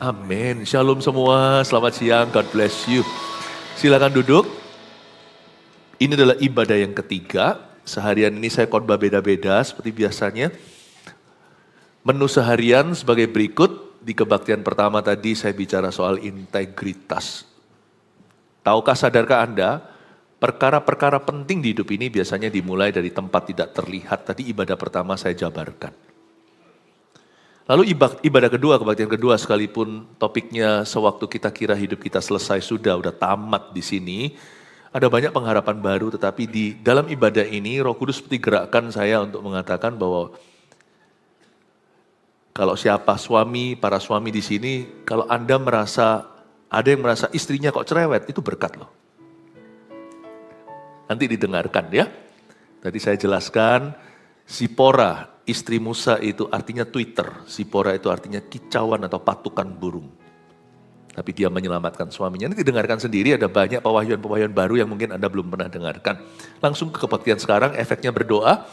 Amin. Shalom semua, selamat siang, God bless you. Silakan duduk. Ini adalah ibadah yang ketiga. Seharian ini saya khotbah beda-beda seperti biasanya. Menu seharian sebagai berikut. Di kebaktian pertama tadi saya bicara soal integritas. Tahukah, sadarkah Anda, perkara-perkara penting di hidup ini biasanya dimulai dari tempat tidak terlihat. Tadi ibadah pertama saya jabarkan. Lalu ibadah kedua, kebaktian kedua, sekalipun topiknya sewaktu kita kira hidup kita selesai udah tamat di sini, ada banyak pengharapan baru, tetapi di dalam ibadah ini Roh Kudus seperti gerakkan saya untuk mengatakan bahwa kalau siapa para suami di sini, kalau Anda ada yang merasa istrinya kok cerewet, itu berkat loh. Nanti didengarkan ya. Tadi saya jelaskan, Zipora, istri Musa itu artinya Twitter. Zipora itu artinya kicauan atau patukan burung. Tapi dia menyelamatkan suaminya. Ini didengarkan sendiri, ada banyak pewahyuan-pewahyuan baru yang mungkin Anda belum pernah dengarkan. Langsung ke kebaktian sekarang, efeknya berdoa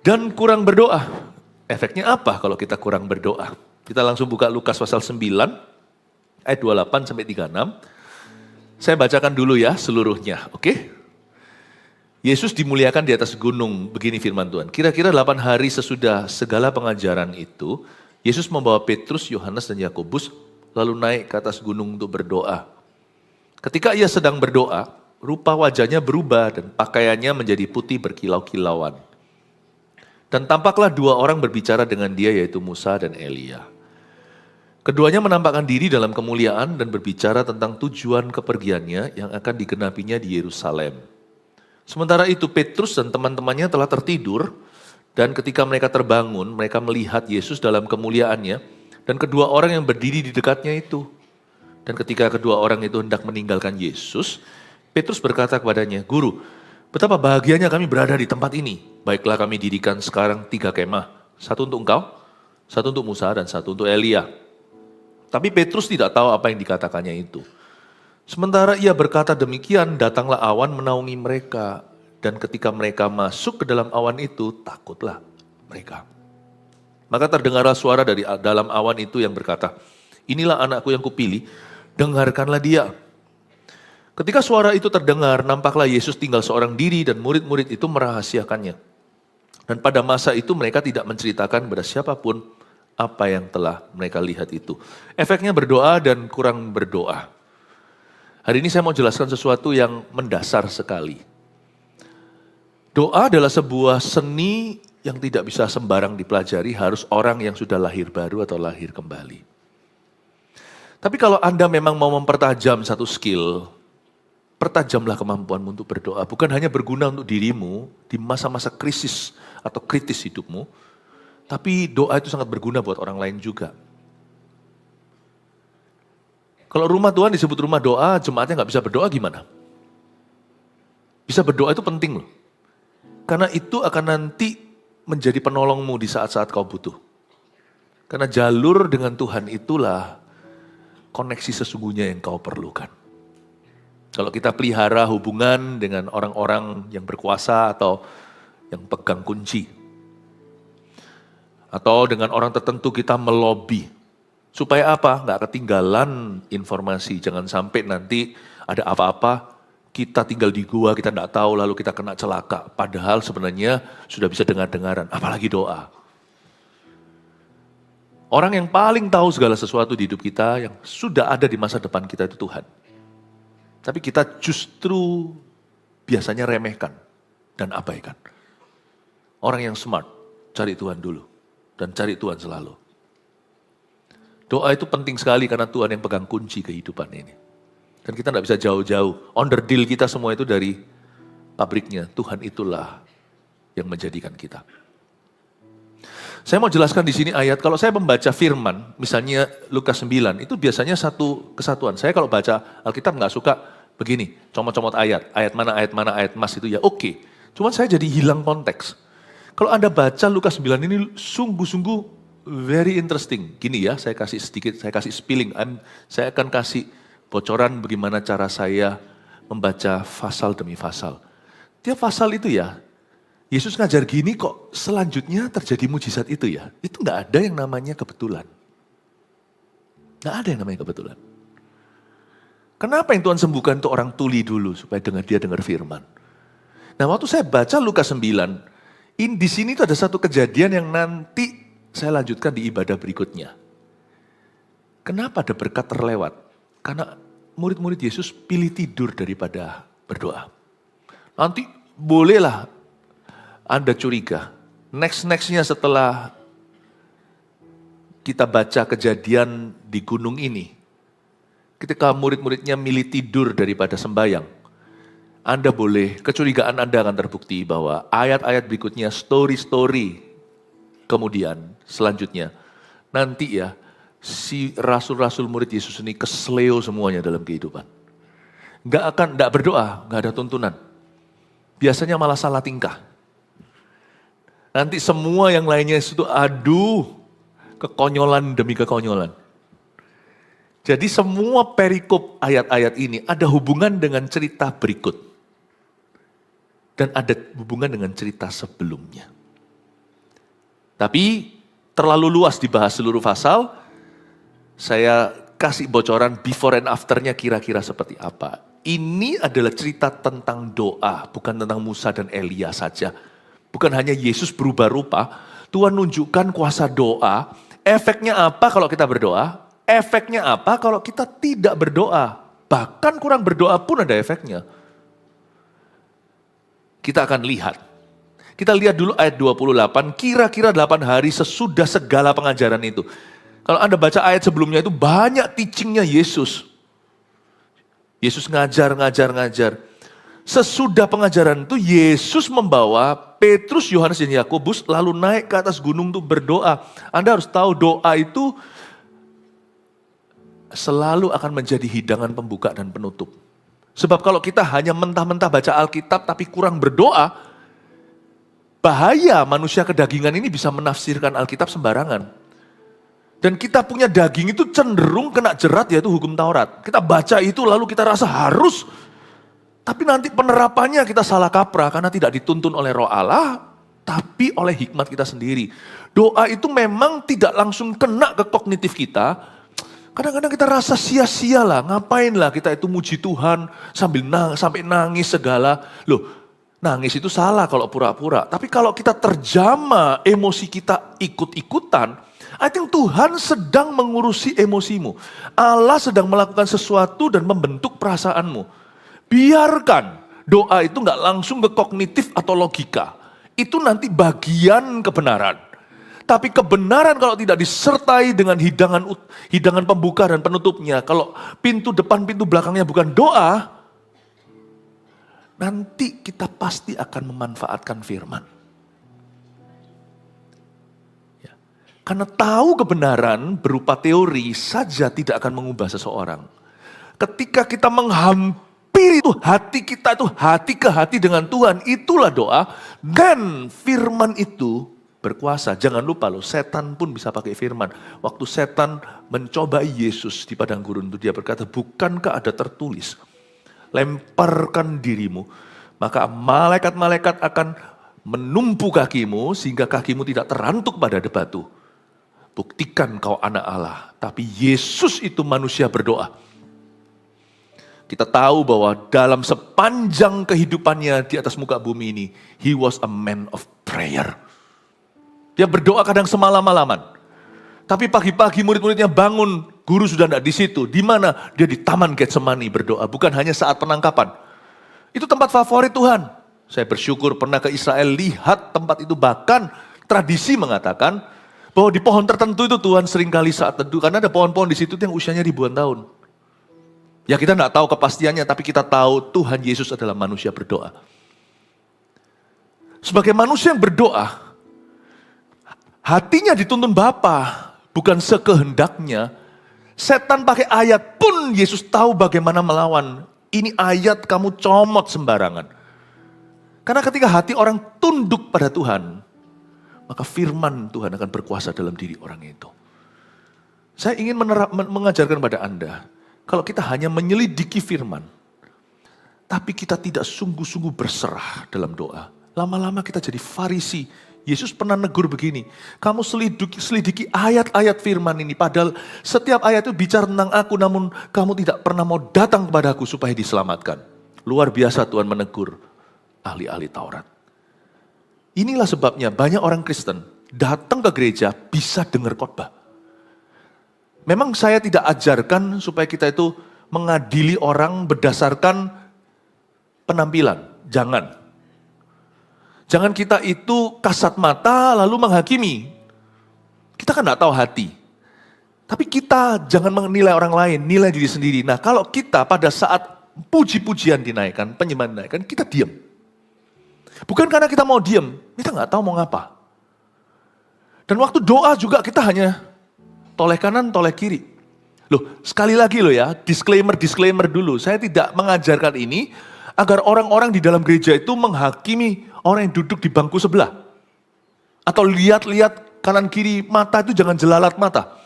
dan kurang berdoa. Efeknya apa kalau kita kurang berdoa? Kita langsung buka Lukas pasal 9, ayat 28 sampai 36. Saya bacakan dulu ya seluruhnya, oke? Yesus dimuliakan di atas gunung, begini firman Tuhan. Kira-kira 8 hari sesudah segala pengajaran itu, Yesus membawa Petrus, Yohanes, dan Yakobus lalu naik ke atas gunung untuk berdoa. Ketika ia sedang berdoa, rupa wajahnya berubah dan pakaiannya menjadi putih berkilau-kilauan. Dan tampaklah 2 orang berbicara dengan dia, yaitu Musa dan Elia. Keduanya menampakkan diri dalam kemuliaan dan berbicara tentang tujuan kepergiannya yang akan digenapinya di Yerusalem. Sementara itu Petrus dan teman-temannya telah tertidur, dan ketika mereka terbangun, mereka melihat Yesus dalam kemuliaannya, dan kedua orang yang berdiri di dekatnya itu. Dan ketika kedua orang itu hendak meninggalkan Yesus, Petrus berkata kepadanya, "Guru, betapa bahagianya kami berada di tempat ini. Baiklah kami dirikan sekarang 3 kemah, 1 untuk engkau, 1 untuk Musa, dan 1 untuk Elia." Tapi Petrus tidak tahu apa yang dikatakannya itu. Sementara ia berkata demikian, datanglah awan menaungi mereka. Dan ketika mereka masuk ke dalam awan itu, takutlah mereka. Maka terdengarlah suara dari dalam awan itu yang berkata, "Inilah anakku yang kupilih, dengarkanlah dia." Ketika suara itu terdengar, nampaklah Yesus tinggal seorang diri dan murid-murid itu merahasiakannya. Dan pada masa itu mereka tidak menceritakan kepada siapapun apa yang telah mereka lihat itu. Efeknya berdoa dan kurang berdoa. Hari ini saya mau jelaskan sesuatu yang mendasar sekali. Doa adalah sebuah seni yang tidak bisa sembarang dipelajari, harus orang yang sudah lahir baru atau lahir kembali. Tapi kalau Anda memang mau mempertajam satu skill, pertajamlah kemampuanmu untuk berdoa. Bukan hanya berguna untuk dirimu di masa-masa krisis atau kritis hidupmu, tapi doa itu sangat berguna buat orang lain juga. Kalau rumah Tuhan disebut rumah doa, jemaatnya nggak bisa berdoa gimana? Bisa berdoa itu penting loh. Karena itu akan nanti menjadi penolongmu di saat-saat kau butuh. Karena jalur dengan Tuhan itulah koneksi sesungguhnya yang kau perlukan. Kalau kita pelihara hubungan dengan orang-orang yang berkuasa atau yang pegang kunci. Atau dengan orang tertentu kita melobi. Supaya apa? Nggak ketinggalan informasi. Jangan sampai nanti ada apa-apa, kita tinggal di gua, kita nggak tahu, lalu kita kena celaka. Padahal sebenarnya sudah bisa dengar-dengaran, apalagi doa. Orang yang paling tahu segala sesuatu di hidup kita, yang sudah ada di masa depan kita itu Tuhan. Tapi kita justru biasanya remehkan dan abaikan. Orang yang smart, cari Tuhan dulu. Dan cari Tuhan selalu. Doa itu penting sekali karena Tuhan yang pegang kunci kehidupan ini. Dan kita tidak bisa jauh-jauh. Onderdil kita semua itu dari pabriknya. Tuhan itulah yang menjadikan kita. Saya mau jelaskan di sini ayat, kalau saya membaca firman, misalnya Lukas 9, itu biasanya satu kesatuan. Saya kalau baca Alkitab nggak suka begini, comot-comot ayat mana, ayat mas itu ya oke. Cuman saya jadi hilang konteks. Kalau Anda baca Lukas 9 ini sungguh-sungguh very interesting. Gini ya, saya kasih spilling. Saya akan kasih bocoran bagaimana cara saya membaca pasal demi pasal. Tiap pasal itu ya, Yesus ngajar gini kok selanjutnya terjadi mujizat itu ya. Itu nggak ada yang namanya kebetulan. Nggak ada yang namanya kebetulan. Kenapa yang Tuhan sembuhkan itu orang tuli dulu supaya dia dengar firman. Nah, waktu saya baca Lukas 9, di sini itu ada satu kejadian yang nanti saya lanjutkan di ibadah berikutnya. Kenapa ada berkat terlewat? Karena murid-murid Yesus pilih tidur daripada berdoa. Nanti bolehlah Anda curiga. Next-nextnya setelah kita baca kejadian di gunung ini, ketika murid-muridnya milih tidur daripada sembahyang, Anda boleh, kecurigaan Anda akan terbukti bahwa ayat-ayat berikutnya, story-story kemudian selanjutnya, nanti ya, si rasul-rasul murid Yesus ini kesleo semuanya dalam kehidupan. Nggak berdoa, nggak ada tuntunan. Biasanya malah salah tingkah. Nanti semua yang lainnya itu kekonyolan demi kekonyolan. Jadi semua perikop ayat-ayat ini ada hubungan dengan cerita berikut. Dan ada hubungan dengan cerita sebelumnya. Tapi terlalu luas dibahas seluruh pasal, saya kasih bocoran before and after-nya kira-kira seperti apa. Ini adalah cerita tentang doa, bukan tentang Musa dan Elia saja. Bukan hanya Yesus berubah rupa, Tuhan nunjukkan kuasa doa. Efeknya apa kalau kita berdoa? Efeknya apa kalau kita tidak berdoa? Bahkan kurang berdoa pun ada efeknya. Kita akan lihat. Kita lihat dulu ayat 28, kira-kira 8 hari sesudah segala pengajaran itu. Kalau Anda baca ayat sebelumnya itu banyak teachingnya Yesus. Yesus ngajar. Sesudah pengajaran itu Yesus membawa Petrus, Yohanes, dan Yakobus lalu naik ke atas gunung untuk berdoa. Anda harus tahu doa itu selalu akan menjadi hidangan pembuka dan penutup. Sebab kalau kita hanya mentah-mentah baca Alkitab tapi kurang berdoa, bahaya manusia kedagingan ini bisa menafsirkan Alkitab sembarangan. Dan kita punya daging itu cenderung kena jerat, yaitu hukum Taurat. Kita baca itu lalu kita rasa harus, tapi nanti penerapannya kita salah kaprah karena tidak dituntun oleh Roh Allah, tapi oleh hikmat kita sendiri. Doa itu memang tidak langsung kena ke kognitif kita. Kadang-kadang kita rasa sia-sia lah, ngapain lah kita itu muji Tuhan sampai nangis segala. Loh, nangis itu salah kalau pura-pura. Tapi kalau kita terjama emosi kita ikut-ikutan, I think Tuhan sedang mengurusi emosimu. Allah sedang melakukan sesuatu dan membentuk perasaanmu. Biarkan doa itu nggak langsung ke kognitif atau logika. Itu nanti bagian kebenaran. Tapi kebenaran kalau tidak disertai dengan hidangan pembuka dan penutupnya, kalau pintu depan, pintu belakangnya bukan doa, nanti kita pasti akan memanfaatkan firman. Ya. Karena tahu kebenaran berupa teori saja tidak akan mengubah seseorang. Ketika kita menghampiri itu hati kita itu hati ke hati dengan Tuhan, itulah doa. Dan firman itu berkuasa. Jangan lupa loh, setan pun bisa pakai firman. Waktu setan mencobai Yesus di padang gurun itu, dia berkata, bukankah ada tertulis, lemparkan dirimu, maka malaikat-malaikat akan menumpu kakimu, sehingga kakimu tidak terantuk pada batu. Buktikan kau anak Allah. Tapi Yesus itu manusia berdoa. Kita tahu bahwa dalam sepanjang kehidupannya di atas muka bumi ini, he was a man of prayer. Dia berdoa kadang semalam-malaman. Tapi pagi-pagi murid-muridnya bangun, guru sudah tidak di situ. Di mana? Dia di Taman Getsemani berdoa, bukan hanya saat penangkapan. Itu tempat favorit Tuhan. Saya bersyukur pernah ke Israel, lihat tempat itu, bahkan tradisi mengatakan bahwa di pohon tertentu itu Tuhan seringkali saat teduh, karena ada pohon-pohon di situ yang usianya ribuan tahun. Ya kita tidak tahu kepastiannya, tapi kita tahu Tuhan Yesus adalah manusia berdoa. Sebagai manusia yang berdoa, hatinya dituntun Bapa, bukan sekehendaknya. Setan pakai ayat pun Yesus tahu bagaimana melawan. Ini ayat kamu comot sembarangan. Karena ketika hati orang tunduk pada Tuhan, maka firman Tuhan akan berkuasa dalam diri orang itu. Saya ingin mengajarkan pada Anda, kalau kita hanya menyelidiki firman, tapi kita tidak sungguh-sungguh berserah dalam doa, lama-lama kita jadi Farisi Yesus pernah negur begini, kamu selidiki ayat-ayat firman ini, padahal setiap ayat itu bicara tentang aku, namun kamu tidak pernah mau datang kepadaku supaya diselamatkan. Luar biasa Tuhan menegur ahli-ahli Taurat. Inilah sebabnya banyak orang Kristen datang ke gereja bisa dengar khotbah. Memang saya tidak ajarkan supaya kita itu mengadili orang berdasarkan penampilan, jangan. Jangan kita itu kasat mata lalu menghakimi. Kita kan tidak tahu hati. Tapi kita jangan menilai orang lain, nilai diri sendiri. Nah kalau kita pada saat puji-pujian dinaikkan, penyembahan dinaikkan, kita diam. Bukan karena kita mau diam, kita nggak tahu mau ngapa. Dan waktu doa juga kita hanya toleh kanan, toleh kiri. Loh, sekali lagi loh ya, disclaimer dulu. Saya tidak mengajarkan ini agar orang-orang di dalam gereja itu menghakimi orang yang duduk di bangku sebelah. Atau lihat-lihat kanan kiri mata itu jangan jelalat mata.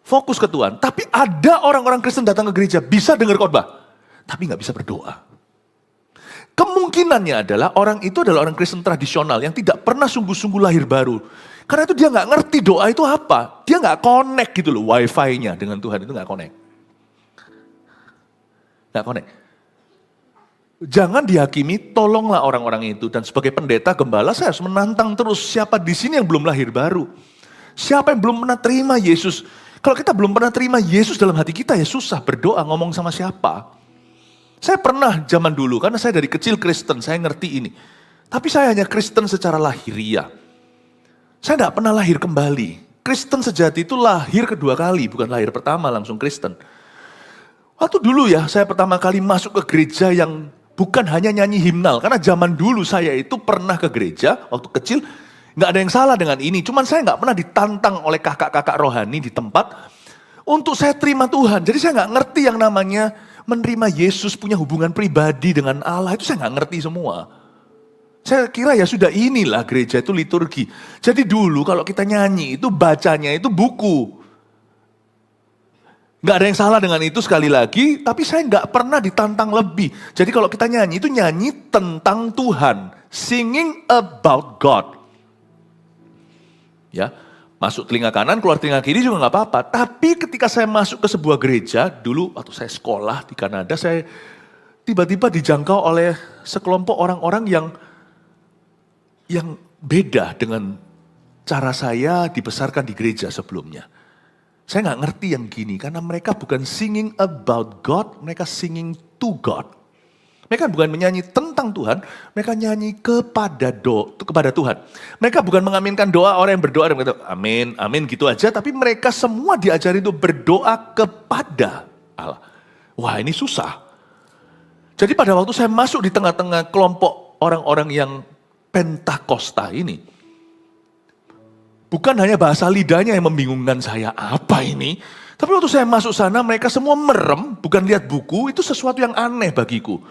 Fokus ke Tuhan. Tapi ada orang-orang Kristen datang ke gereja bisa dengar khotbah, tapi nggak bisa berdoa. Kemungkinannya adalah orang itu adalah orang Kristen tradisional yang tidak pernah sungguh-sungguh lahir baru. Karena itu dia nggak ngerti doa itu apa. Dia nggak connect gitu loh, wifi-nya dengan Tuhan itu nggak connect. Nggak connect. Jangan dihakimi, tolonglah orang-orang itu. Dan sebagai pendeta, gembala, saya harus menantang terus siapa di sini yang belum lahir baru. Siapa yang belum pernah terima Yesus. Kalau kita belum pernah terima Yesus dalam hati kita, ya susah berdoa ngomong sama siapa. Saya pernah zaman dulu, karena saya dari kecil Kristen, saya ngerti ini. Tapi saya hanya Kristen secara lahiriah. Saya tidak pernah lahir kembali. Kristen sejati itu lahir kedua kali, bukan lahir pertama langsung Kristen. Waktu dulu ya, saya pertama kali masuk ke gereja yang bukan hanya nyanyi himnal, karena zaman dulu saya itu pernah ke gereja, waktu kecil, nggak ada yang salah dengan ini. Cuman saya nggak pernah ditantang oleh kakak-kakak rohani di tempat, untuk saya terima Tuhan. Jadi saya nggak ngerti yang namanya menerima Yesus, punya hubungan pribadi dengan Allah, itu saya nggak ngerti semua. Saya kira ya sudah inilah gereja itu liturgi. Jadi dulu kalau kita nyanyi itu bacanya itu buku. Nggak ada yang salah dengan itu sekali lagi, tapi saya nggak pernah ditantang lebih. Jadi kalau kita nyanyi itu nyanyi tentang Tuhan. Singing about God. Ya, masuk telinga kanan, keluar telinga kiri juga nggak apa-apa. Tapi ketika saya masuk ke sebuah gereja, dulu waktu saya sekolah di Kanada, saya tiba-tiba dijangkau oleh sekelompok orang-orang yang beda dengan cara saya dibesarkan di gereja sebelumnya. Saya nggak ngerti yang gini, karena mereka bukan singing about God, mereka singing to God. Mereka bukan menyanyi tentang Tuhan, mereka nyanyi kepada Tuhan. Mereka bukan mengaminkan doa orang yang berdoa dan berkata, amin, amin gitu aja. Tapi mereka semua diajari itu berdoa kepada Allah. Wah ini susah. Jadi pada waktu saya masuk di tengah-tengah kelompok orang-orang yang Pentakosta ini, bukan hanya bahasa lidahnya yang membingungkan saya, apa ini? Tapi waktu saya masuk sana mereka semua merem, bukan lihat buku, itu sesuatu yang aneh bagiku.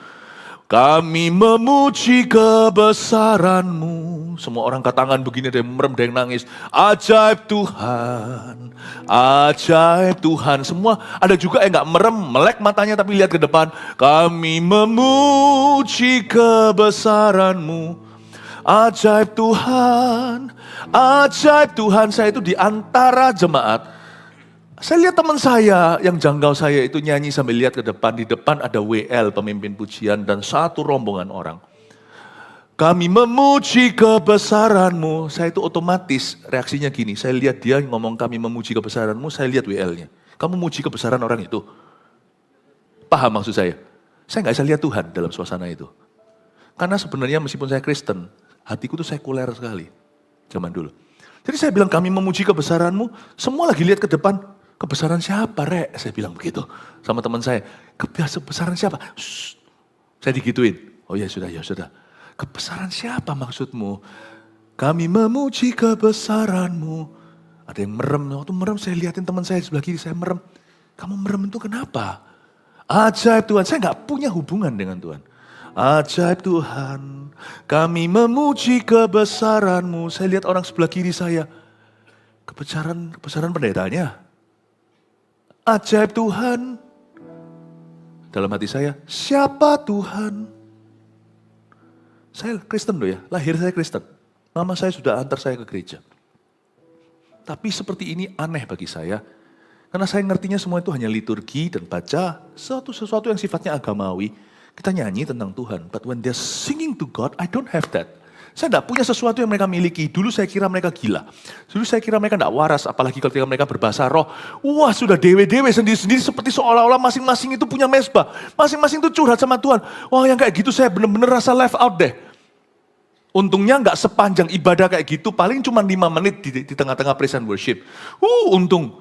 Kami memuji kebesaran-Mu. Semua orang angkat tangan begini, ada yang merem, ada yang nangis. Ajaib Tuhan, ajaib Tuhan. Semua ada juga yang gak merem, melek matanya tapi lihat ke depan. Kami memuji kebesaran-Mu. Ajaib Tuhan, ajaib Tuhan. Saya itu di antara jemaat. Saya lihat teman saya yang jangkau saya itu nyanyi sambil lihat ke depan. Di depan ada WL, pemimpin pujian, dan satu rombongan orang. Kami memuji kebesaran-Mu. Saya itu otomatis reaksinya gini. Saya lihat dia ngomong kami memuji kebesaran-Mu, saya lihat WL-nya. Kamu memuji kebesaran orang itu. Paham maksud saya? Saya nggak bisa lihat Tuhan dalam suasana itu. Karena sebenarnya meskipun saya Kristen, hatiku tuh sekuler sekali, zaman dulu. Jadi saya bilang kami memuji kebesaran-Mu, semua lagi lihat ke depan, kebesaran siapa Rek? Saya bilang begitu sama teman saya, kebesaran siapa? Shh. Saya digituin, oh ya sudah, kebesaran siapa maksudmu? Kami memuji kebesaran-Mu. Ada yang merem, waktu merem saya liatin teman saya di sebelah kiri, saya merem. Kamu merem itu kenapa? Ajaib Tuhan, saya gak punya hubungan dengan Tuhan. Ajaib Tuhan, kami memuji kebesaran-Mu. Saya lihat orang sebelah kiri saya, kebesaran pendetanya. Ajaib Tuhan. Dalam hati saya, siapa Tuhan? Saya Kristen loh ya, lahir saya Kristen. Mama saya sudah antar saya ke gereja. Tapi seperti ini aneh bagi saya. Karena saya ngertinya semua itu hanya liturgi dan baca sesuatu yang sifatnya agamawi. Kita nyanyi tentang Tuhan. But when they're singing to God, I don't have that. Saya tidak punya sesuatu yang mereka miliki. Dulu saya kira mereka gila. Dulu saya kira mereka tidak waras. Apalagi ketika mereka berbahasa roh. Wah sudah dewe-dewe sendiri-sendiri seperti seolah-olah masing-masing itu punya mesbah. Masing-masing itu curhat sama Tuhan. Wah yang kayak gitu saya benar-benar rasa left out deh. Untungnya nggak sepanjang ibadah kayak gitu. Paling cuma 5 menit di tengah-tengah praise and worship. Untung.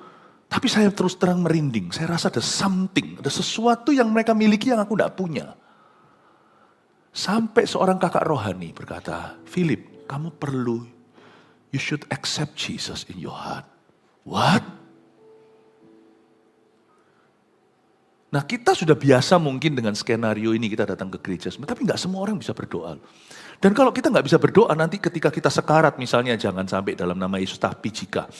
Tapi saya terus terang merinding. Saya rasa ada something. Ada sesuatu yang mereka miliki yang aku tidak punya. Sampai seorang kakak rohani berkata, Philip, kamu perlu, you should accept Jesus in your heart. What? Nah kita sudah biasa mungkin dengan skenario ini kita datang ke gereja. Tapi nggak semua orang bisa berdoa. Dan kalau kita nggak bisa berdoa nanti ketika kita sekarat misalnya, jangan sampai dalam nama Yesus, tapi jika.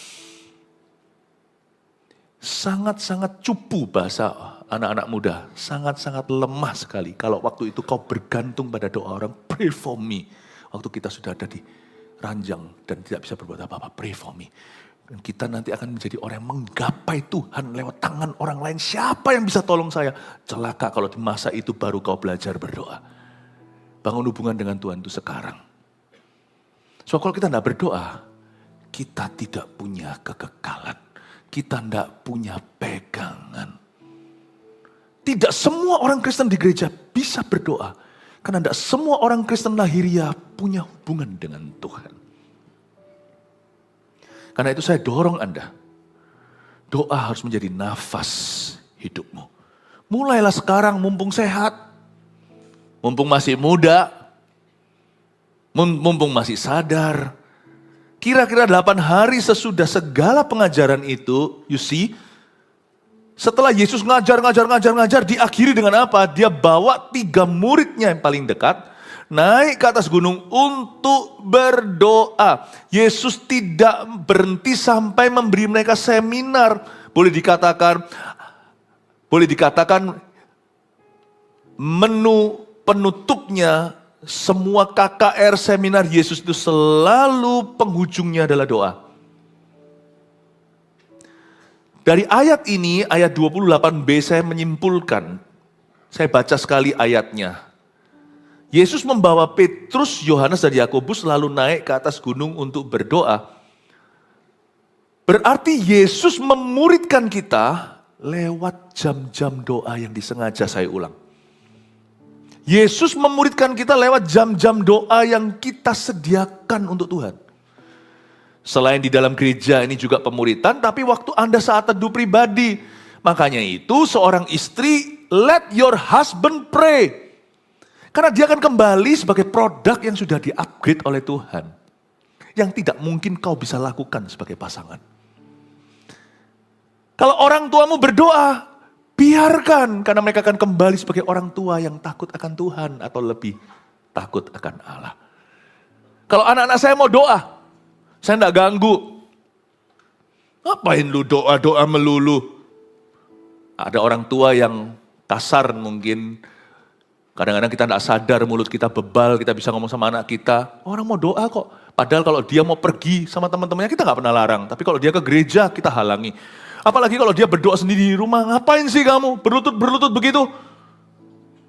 Sangat-sangat cupu bahasa anak-anak muda. Sangat-sangat lemah sekali. Kalau waktu itu kau bergantung pada doa orang, pray for me. Waktu kita sudah ada di ranjang dan tidak bisa berbuat apa-apa, pray for me. Dan kita nanti akan menjadi orang yang menggapai Tuhan lewat tangan orang lain. Siapa yang bisa tolong saya? Celaka kalau di masa itu baru kau belajar berdoa. Bangun hubungan dengan Tuhan itu sekarang. So kalau kita tidak berdoa, kita tidak punya kekekalan. Kita tidak punya pegangan. Tidak semua orang Kristen di gereja bisa berdoa. Karena tidak semua orang Kristen lahiriah punya hubungan dengan Tuhan. Karena itu saya dorong Anda. Doa harus menjadi nafas hidupmu. Mulailah sekarang mumpung sehat. Mumpung masih muda. Mumpung masih sadar. Kira-kira 8 hari sesudah segala pengajaran itu, you see, setelah Yesus ngajar, diakhiri dengan apa? Dia bawa 3 muridnya yang paling dekat, naik ke atas gunung untuk berdoa. Yesus tidak berhenti sampai memberi mereka seminar. Boleh dikatakan menu penutupnya semua KKR seminar Yesus itu selalu penghujungnya adalah doa. Dari ayat ini, ayat 28b saya menyimpulkan. Saya baca sekali ayatnya. Yesus membawa Petrus, Yohanes dan Yakobus lalu naik ke atas gunung untuk berdoa. Berarti Yesus memuridkan kita lewat jam-jam doa yang disengaja saya ulang. Yesus memuridkan kita lewat jam-jam doa yang kita sediakan untuk Tuhan. Selain di dalam gereja ini juga pemuridan, tapi waktu Anda saat teduh pribadi. Makanya itu seorang istri, let your husband pray. Karena dia akan kembali sebagai produk yang sudah di-upgrade oleh Tuhan. Yang tidak mungkin kau bisa lakukan sebagai pasangan. Kalau orang tuamu berdoa, biarkan, karena mereka akan kembali sebagai orang tua yang takut akan Tuhan atau lebih takut akan Allah. Kalau anak-anak saya mau doa, saya tidak ganggu. Ngapain lu doa-doa melulu? Ada orang tua yang kasar mungkin. Kadang-kadang kita tidak sadar mulut kita bebal, kita bisa ngomong sama anak kita. Orang mau doa kok. Padahal kalau dia mau pergi sama teman-temannya kita nggak pernah larang. Tapi kalau dia ke gereja kita halangi. Apalagi kalau dia berdoa sendiri di rumah, ngapain sih kamu berlutut begitu?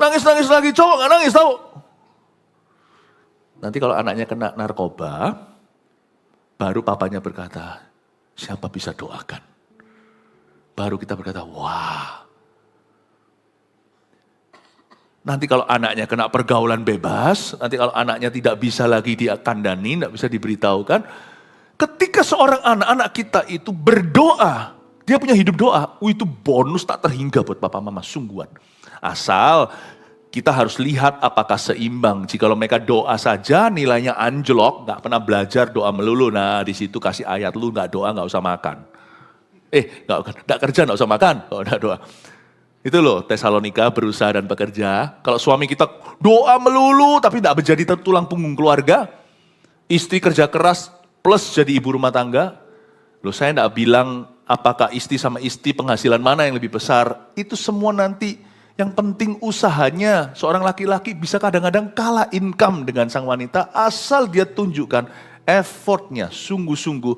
Nangis lagi, cowok gak nangis tahu. Nanti kalau anaknya kena narkoba, baru papanya berkata, siapa bisa doakan? Baru kita berkata, wah. Nanti kalau anaknya kena pergaulan bebas, nanti kalau anaknya tidak bisa lagi dia kandani, tidak bisa diberitahukan. Ketika seorang anak-anak kita itu berdoa, dia punya hidup doa, itu bonus tak terhingga buat papa mama, sungguhan. Asal kita harus lihat apakah seimbang. Jikalau mereka doa saja nilainya anjlok, gak pernah belajar doa melulu. Nah di situ kasih ayat, lu gak doa gak usah makan. Gak kerja gak usah makan, kalau gak doa. Itu loh Tesalonika berusaha dan bekerja. Kalau suami kita doa melulu tapi gak menjadi tulang punggung keluarga. Istri kerja keras plus jadi ibu rumah tangga. Loh saya gak bilang apakah istri sama istri penghasilan mana yang lebih besar. Itu semua nanti yang penting usahanya. Seorang laki-laki bisa kadang-kadang kalah income dengan sang wanita asal dia tunjukkan effortnya sungguh-sungguh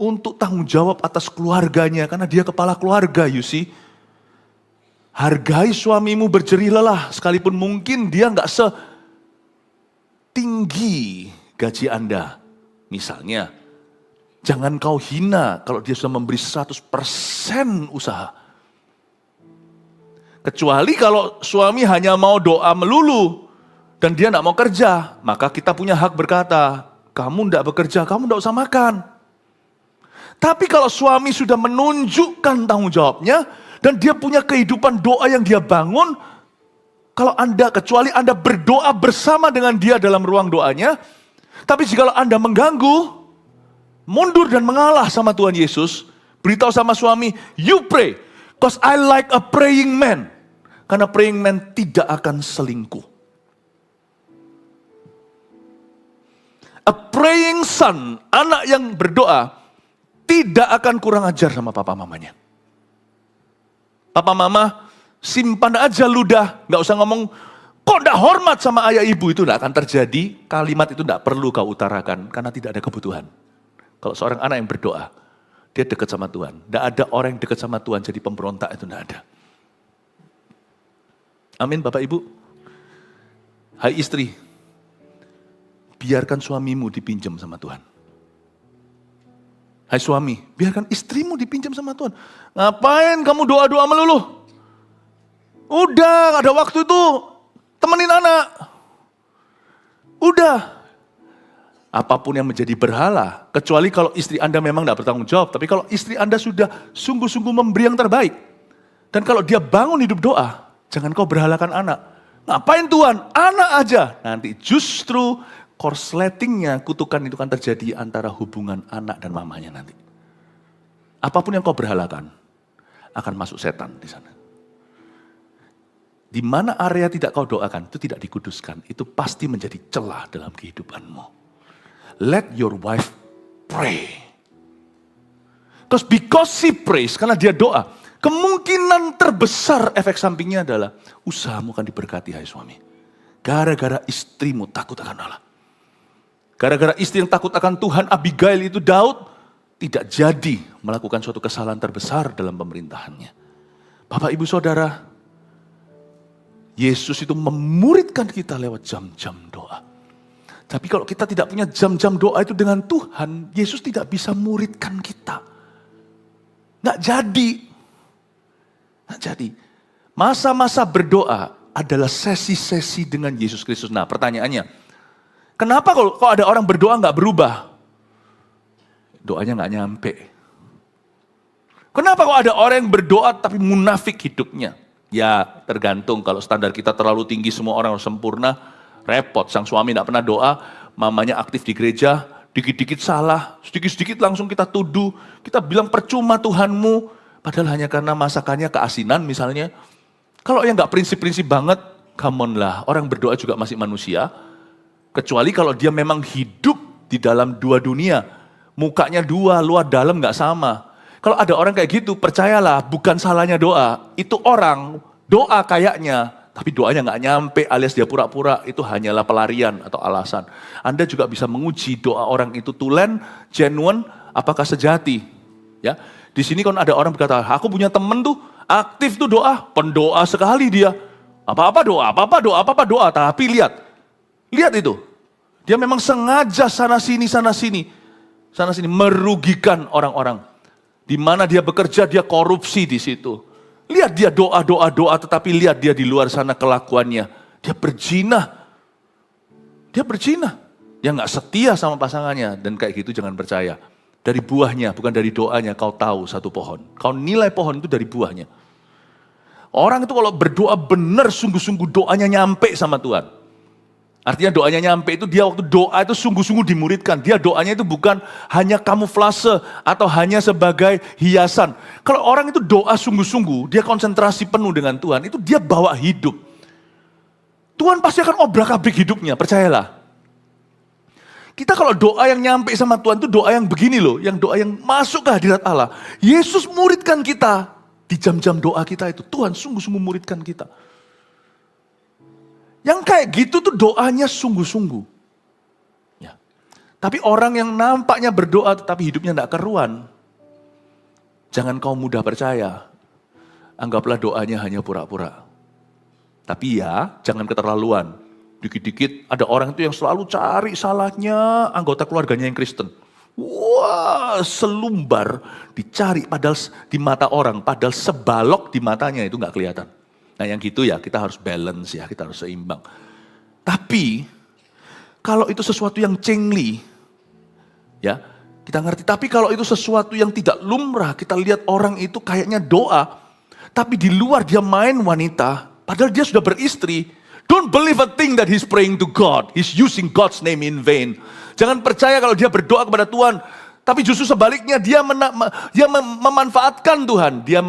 untuk tanggung jawab atas keluarganya. Karena dia kepala keluarga, you see. Hargai suamimu berjerih lelah, sekalipun mungkin dia nggak setinggi gaji Anda. Misalnya, jangan kau hina kalau dia sudah memberi 100% usaha. Kecuali kalau suami hanya mau doa melulu dan dia tidak mau kerja, maka kita punya hak berkata, kamu tidak bekerja, kamu tidak usah makan. Tapi kalau suami sudah menunjukkan tanggung jawabnya dan dia punya kehidupan doa yang dia bangun, kecuali Anda berdoa bersama dengan dia dalam ruang doanya, tapi jika Anda mengganggu, mundur dan mengalah sama Tuhan Yesus, beritahu sama suami, you pray, because I like a praying man. Karena praying man tidak akan selingkuh. A praying son, anak yang berdoa, tidak akan kurang ajar sama papa mamanya. Papa mama, simpan aja ludah, gak usah ngomong, kok gak hormat sama ayah ibu, itu gak akan terjadi. Kalimat itu gak perlu kau utarakan, karena tidak ada kebutuhan. Kalau seorang anak yang berdoa, dia dekat sama Tuhan. Gak ada orang yang dekat sama Tuhan jadi pemberontak, itu gak ada. Amin Bapak Ibu. Hai istri, biarkan suamimu dipinjam sama Tuhan. Hai suami, biarkan istrimu dipinjam sama Tuhan. Ngapain kamu doa-doa melulu? Udah, gak ada waktu itu, temenin anak. Udah. Apapun yang menjadi berhala, kecuali kalau istri Anda memang gak bertanggung jawab. Tapi kalau istri Anda sudah sungguh-sungguh memberi yang terbaik. Dan kalau dia bangun hidup doa, jangan kau berhalakan anak. Ngapain Tuhan? Anak aja. Nanti justru korsletingnya, kutukan itu kan terjadi antara hubungan anak dan mamanya nanti. Apapun yang kau berhalakan, akan masuk setan di sana. Di mana area tidak kau doakan, itu tidak dikuduskan. Itu pasti menjadi celah dalam kehidupanmu. Let your wife pray. Because she prays, karena dia doa, kemungkinan terbesar efek sampingnya adalah usahamu akan diberkati, hai suami. Gara-gara istrimu takut akan Allah. Gara-gara istri yang takut akan Tuhan, Abigail itu Daud tidak jadi melakukan suatu kesalahan terbesar dalam pemerintahannya. Bapak Ibu Saudara, Yesus itu memuridkan kita lewat jam-jam doa. Tapi kalau kita tidak punya jam-jam doa itu dengan Tuhan, Yesus tidak bisa muridkan kita. Nggak jadi. Nggak jadi. Masa-masa berdoa adalah sesi-sesi dengan Yesus Kristus. Nah pertanyaannya, kenapa kalau ada orang berdoa nggak berubah? Doanya nggak nyampe. Kenapa kalau ada orang yang berdoa tapi munafik hidupnya? Ya tergantung, kalau standar kita terlalu tinggi semua orang harus sempurna, repot. Sang suami tidak pernah doa, mamanya aktif di gereja, dikit-dikit salah, sedikit-sedikit langsung kita tuduh, kita bilang percuma Tuhanmu, padahal hanya karena masakannya keasinan misalnya. Kalau yang nggak prinsip-prinsip banget, come on lah, orang berdoa juga masih manusia. Kecuali kalau dia memang hidup di dalam dua dunia, mukanya dua, luar dalam nggak sama. Kalau ada orang kayak gitu, percayalah bukan salahnya doa. Itu orang doa kayaknya, tapi doanya nggak nyampe alias dia pura-pura, itu hanyalah pelarian atau alasan. Anda juga bisa menguji doa orang itu tulen, genuine, apakah sejati. Ya, di sini kan ada orang berkata, aku punya temen tuh aktif tuh doa, pendoa sekali dia. Apa-apa doa. Tapi lihat itu. Dia memang sengaja sana sini merugikan orang-orang. Di mana dia bekerja, dia korupsi di situ. Lihat dia doa, tetapi lihat dia di luar sana kelakuannya. Dia berzina. Dia nggak setia sama pasangannya. Dan kayak gitu jangan percaya. Dari buahnya, bukan dari doanya, kau tahu satu pohon. Kau nilai pohon itu dari buahnya. Orang itu kalau berdoa benar, sungguh-sungguh doanya nyampe sama Tuhan. Artinya doanya nyampe itu dia waktu doa itu sungguh-sungguh dimuridkan. Dia doanya itu bukan hanya kamuflase atau hanya sebagai hiasan. Kalau orang itu doa sungguh-sungguh, dia konsentrasi penuh dengan Tuhan, itu dia bawa hidup. Tuhan pasti akan obrak-abrik hidupnya, percayalah. Kita kalau doa yang nyampe sama Tuhan itu doa yang begini loh, yang doa yang masuk ke hadirat Allah. Yesus muridkan kita di jam-jam doa kita itu. Tuhan sungguh-sungguh muridkan kita. Yang kayak gitu tuh doanya sungguh-sungguh. Ya. Tapi orang yang nampaknya berdoa tetapi hidupnya tidak keruan, jangan kau mudah percaya. Anggaplah doanya hanya pura-pura. Tapi ya, jangan keterlaluan. Dikit-dikit ada orang itu yang selalu cari salahnya anggota keluarganya yang Kristen. Wah, selumbar dicari padahal di mata orang, padahal sebalok di matanya itu nggak kelihatan. Nah yang gitu ya kita harus balance ya, kita harus seimbang. Tapi kalau itu sesuatu yang cengli, ya kita ngerti. Tapi kalau itu sesuatu yang tidak lumrah, kita lihat orang itu kayaknya doa, tapi di luar dia main wanita, padahal dia sudah beristri. Don't believe a thing that he's praying to God. He's using God's name in vain. Jangan percaya kalau dia berdoa kepada Tuhan. Tapi justru sebaliknya dia memanfaatkan Tuhan. Dia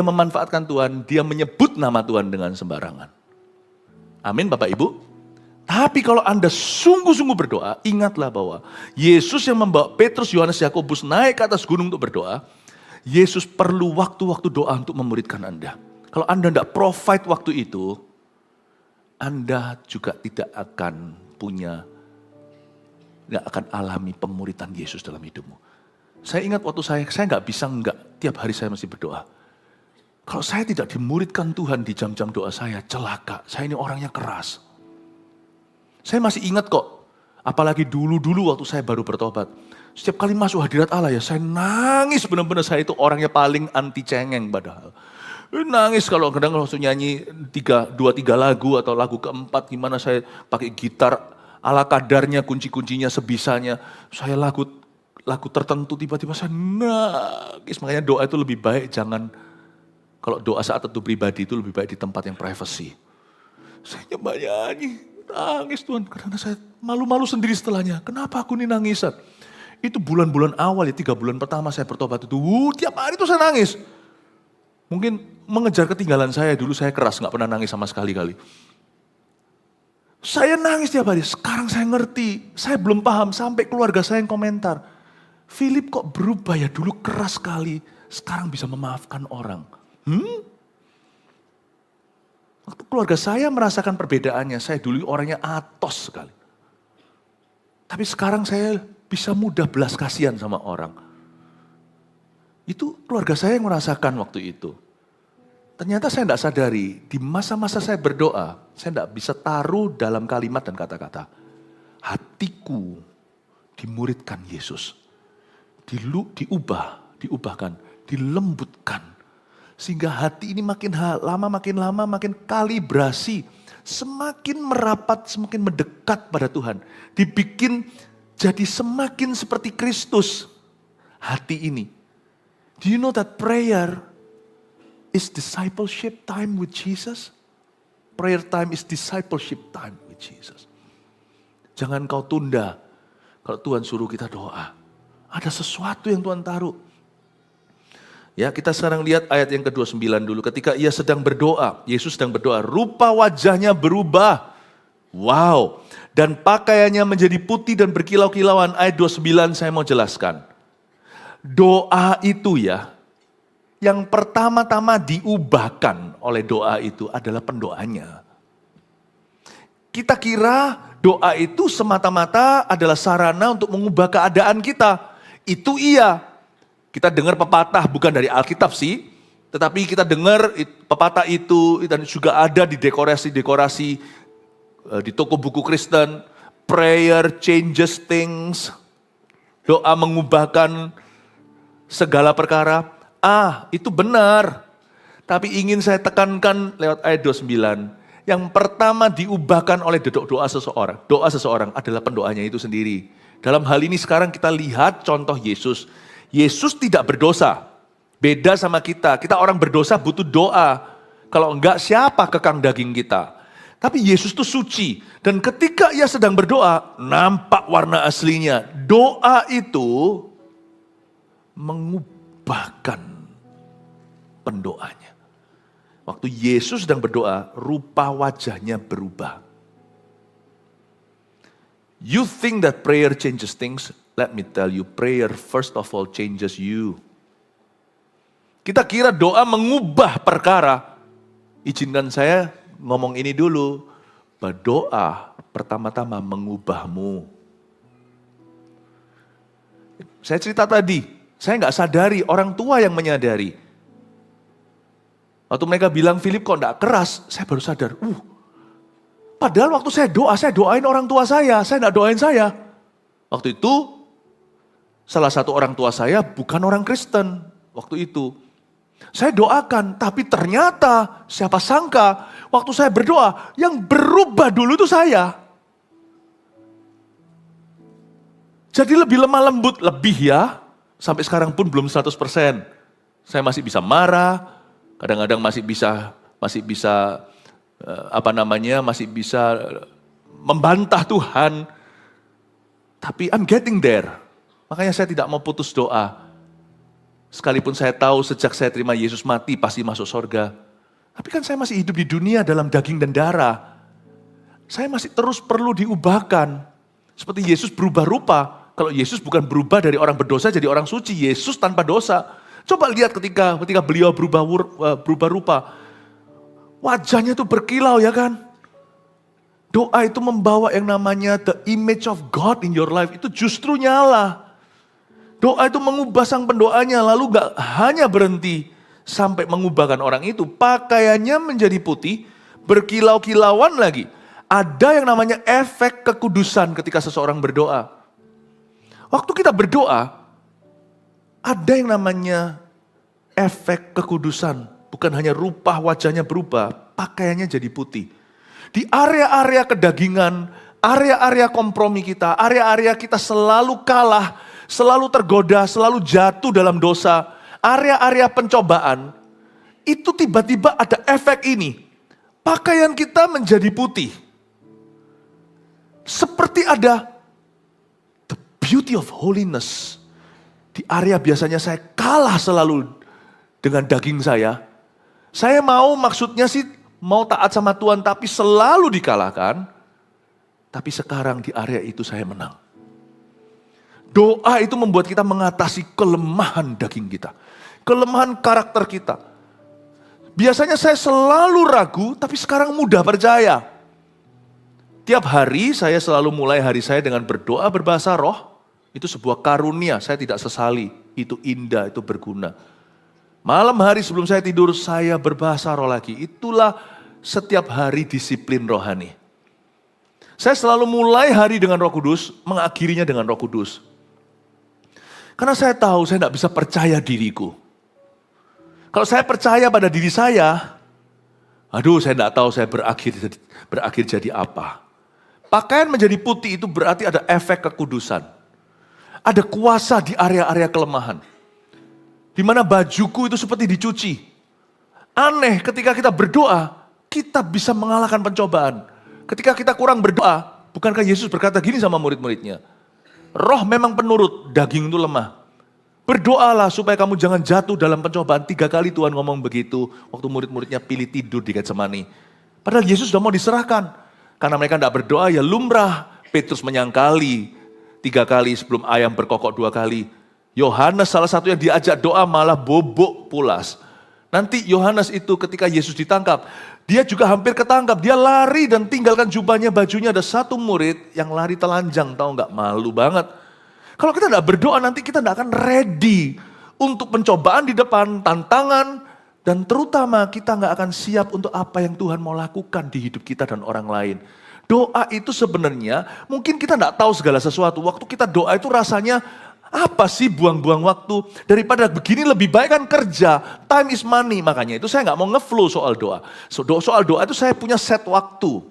memanfaatkan Tuhan. Dia menyebut nama Tuhan dengan sembarangan. Amin Bapak Ibu. Tapi kalau Anda sungguh-sungguh berdoa, ingatlah bahwa Yesus yang membawa Petrus, Yohanes, Yakobus naik ke atas gunung untuk berdoa. Yesus perlu waktu-waktu doa untuk memuridkan Anda. Kalau Anda tidak provide waktu itu, Anda juga tidak akan alami pemuritan Yesus dalam hidupmu. Saya ingat waktu saya nggak bisa tiap hari saya mesti berdoa. Kalau saya tidak dimuridkan Tuhan di jam-jam doa saya, celaka. Saya ini orangnya keras. Saya masih ingat kok, apalagi dulu waktu saya baru bertobat. Setiap kali masuk hadirat Allah ya, saya nangis benar-benar. Saya itu orangnya paling anti cengeng padahal. Nangis kalau kadang langsung nyanyi 2-3 lagu atau lagu keempat, gimana saya pakai gitar ala kadarnya, kunci-kuncinya sebisanya. Saya lagu tertentu tiba-tiba saya nangis. Makanya doa itu lebih baik jangan, kalau doa saat itu pribadi itu lebih baik di tempat yang privacy. Saya nyoba nyanyi, nangis Tuhan. Karena saya malu-malu sendiri setelahnya. Kenapa aku ini nangisan? Itu bulan-bulan awal ya, 3 bulan pertama saya bertobat itu. Tiap hari itu saya nangis. Mungkin mengejar ketinggalan saya, dulu saya keras, gak pernah nangis sama sekali-kali. Saya nangis tiap hari, sekarang saya ngerti, saya belum paham, sampai keluarga saya yang komentar. Philip kok berubah ya, dulu keras sekali, sekarang bisa memaafkan orang. Waktu keluarga saya merasakan perbedaannya, saya dulu orangnya atos sekali. Tapi sekarang saya bisa mudah belas kasihan sama orang. Itu keluarga saya yang merasakan waktu itu. Ternyata saya tidak sadari, di masa-masa saya berdoa, saya tidak bisa taruh dalam kalimat dan kata-kata. Hatiku dimuridkan Yesus. Diubahkan, dilembutkan. Sehingga hati ini makin lama, makin kalibrasi. Semakin merapat, semakin mendekat pada Tuhan. Dibikin jadi semakin seperti Kristus. Hati ini. Do you know that prayer is discipleship time with Jesus? Prayer time is discipleship time with Jesus. Jangan kau tunda kalau Tuhan suruh kita doa. Ada sesuatu yang Tuhan taruh. Ya, kita sekarang lihat ayat yang ke-29 dulu. Ketika ia sedang berdoa, Yesus sedang berdoa, rupa wajahnya berubah. Wow. Dan pakaiannya menjadi putih dan berkilau-kilauan. Ayat 29 saya mau jelaskan. Doa itu ya, yang pertama-tama diubahkan oleh doa itu adalah pendoanya. Kita kira doa itu semata-mata adalah sarana untuk mengubah keadaan kita. Itu iya. Kita dengar pepatah bukan dari Alkitab sih, tetapi kita dengar pepatah itu dan juga ada di dekorasi-dekorasi di toko buku Kristen. Prayer changes things. Doa mengubahkan segala perkara. Itu benar. Tapi ingin saya tekankan lewat ayat 29. Yang pertama diubahkan oleh doa seseorang. Doa seseorang adalah pendoanya itu sendiri. Dalam hal ini sekarang kita lihat contoh Yesus. Yesus tidak berdosa. Beda sama kita. Kita orang berdosa butuh doa. Kalau enggak siapa kekang daging kita. Tapi Yesus itu suci. Dan ketika ia sedang berdoa, nampak warna aslinya. Doa itu mengubahkan pendoanya. Waktu Yesus sedang berdoa, rupa wajahnya berubah. You think that prayer changes things? Let me tell you, prayer first of all changes you. Kita kira doa mengubah perkara. Izinkan saya ngomong ini dulu. Bahwa doa pertama-tama mengubahmu. Saya cerita tadi, saya nggak sadari, orang tua yang menyadari. Waktu mereka bilang, Philip kok nggak keras, saya baru sadar. Padahal waktu saya doain orang tua saya nggak doain saya. Waktu itu, salah satu orang tua saya bukan orang Kristen. Waktu itu, saya doakan, tapi ternyata siapa sangka waktu saya berdoa, yang berubah dulu itu saya. Jadi lebih lemah lembut, lebih ya. Sampai sekarang pun belum 100%. Saya masih bisa marah, kadang-kadang masih bisa membantah Tuhan. Tapi I'm getting there. Makanya saya tidak mau putus doa. Sekalipun saya tahu sejak saya terima Yesus mati pasti masuk surga. Tapi kan saya masih hidup di dunia dalam daging dan darah. Saya masih terus perlu diubahkan. Seperti Yesus berubah rupa. Kalau Yesus bukan berubah dari orang berdosa jadi orang suci, Yesus tanpa dosa. Coba lihat ketika beliau berubah rupa. Wajahnya itu berkilau ya kan. Doa itu membawa yang namanya the image of God in your life. Itu justru nyala. Doa itu mengubah sang pendoanya, lalu gak hanya berhenti sampai mengubahkan orang itu. Pakaiannya menjadi putih, berkilau-kilauan lagi. Ada yang namanya efek kekudusan ketika seseorang berdoa. Waktu kita berdoa, ada yang namanya efek kekudusan. Bukan hanya rupa wajahnya berubah, pakaiannya jadi putih. Di area-area kedagingan, area-area kompromi kita, area-area kita selalu kalah, selalu tergoda, selalu jatuh dalam dosa, area-area pencobaan, itu tiba-tiba ada efek ini. Pakaian kita menjadi putih. Seperti ada beauty of holiness. Di area biasanya saya kalah selalu dengan daging saya. Saya maksudnya sih mau taat sama Tuhan tapi selalu dikalahkan. Tapi sekarang di area itu saya menang. Doa itu membuat kita mengatasi kelemahan daging kita. Kelemahan karakter kita. Biasanya saya selalu ragu tapi sekarang mudah percaya. Tiap hari saya selalu mulai hari saya dengan berdoa berbahasa roh. Itu sebuah karunia, saya tidak sesali. Itu indah, itu berguna. Malam hari sebelum saya tidur, saya berbahasa roh lagi. Itulah setiap hari disiplin rohani. Saya selalu mulai hari dengan Roh Kudus, mengakhirinya dengan Roh Kudus. Karena saya tahu saya tidak bisa percaya diriku. Kalau saya percaya pada diri saya, saya tidak tahu saya berakhir jadi apa. Pakaian menjadi putih itu berarti ada efek kekudusan. Ada kuasa di area-area kelemahan. Di mana bajuku itu seperti dicuci. Aneh ketika kita berdoa, kita bisa mengalahkan pencobaan. Ketika kita kurang berdoa, bukankah Yesus berkata gini sama murid-muridnya? Roh memang penurut, daging itu lemah. Berdoalah supaya kamu jangan jatuh dalam pencobaan. 3 kali Tuhan ngomong begitu waktu murid-muridnya pilih tidur di Getsemani. Padahal Yesus sudah mau diserahkan. Karena mereka tidak berdoa ya lumrah. Petrus menyangkali 3 kali sebelum ayam berkokok 2 kali. Yohanes salah satu yang diajak doa malah bobok pulas. Nanti Yohanes itu ketika Yesus ditangkap, dia juga hampir ketangkap. Dia lari dan tinggalkan jubahnya, bajunya. Ada satu murid yang lari telanjang, tahu nggak? Malu banget. Kalau kita tidak berdoa nanti kita tidak akan ready untuk pencobaan di depan, tantangan. Dan terutama kita nggak akan siap untuk apa yang Tuhan mau lakukan di hidup kita dan orang lain. Doa itu sebenarnya mungkin kita tidak tahu segala sesuatu. Waktu kita doa itu rasanya apa sih buang-buang waktu. Daripada begini lebih baik kan kerja. Time is money. Makanya itu saya nggak mau ngeflow soal doa. Soal doa itu saya punya set waktu.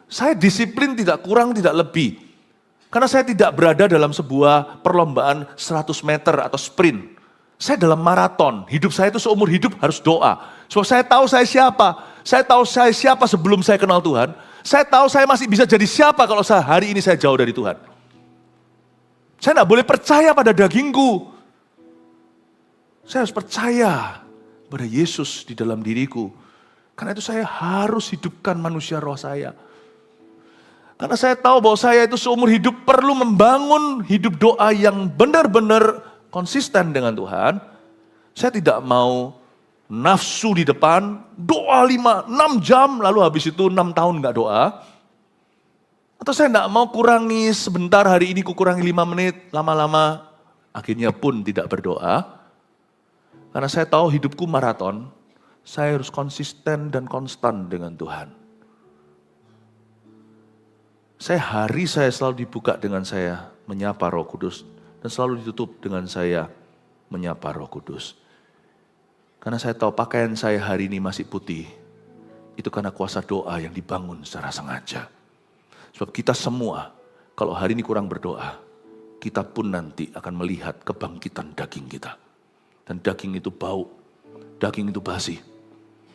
Saya disiplin tidak kurang tidak lebih. Karena saya tidak berada dalam sebuah perlombaan 100 meter atau sprint. Saya dalam maraton. Hidup saya itu seumur hidup harus doa. Sebab saya tahu saya siapa. Saya tahu saya siapa sebelum saya kenal Tuhan. Saya tahu saya masih bisa jadi siapa kalau hari ini saya jauh dari Tuhan. Saya tidak boleh percaya pada dagingku. Saya harus percaya pada Yesus di dalam diriku. Karena itu saya harus hidupkan manusia roh saya. Karena saya tahu bahwa saya itu seumur hidup perlu membangun hidup doa yang benar-benar konsisten dengan Tuhan. Saya tidak mau nafsu di depan, doa 5, 6 jam, lalu habis itu 6 tahun gak doa. Atau saya tidak mau kurangi sebentar, hari ini kurangi 5 menit, lama-lama akhirnya pun tidak berdoa. Karena saya tahu hidupku maraton, saya harus konsisten dan konstan dengan Tuhan. Hari saya selalu dibuka dengan saya menyapa Roh Kudus, dan selalu ditutup dengan saya menyapa Roh Kudus. Karena saya tahu pakaian saya hari ini masih putih, itu karena kuasa doa yang dibangun secara sengaja. Sebab kita semua, kalau hari ini kurang berdoa, kita pun nanti akan melihat kebangkitan daging kita. Dan daging itu bau, daging itu basi.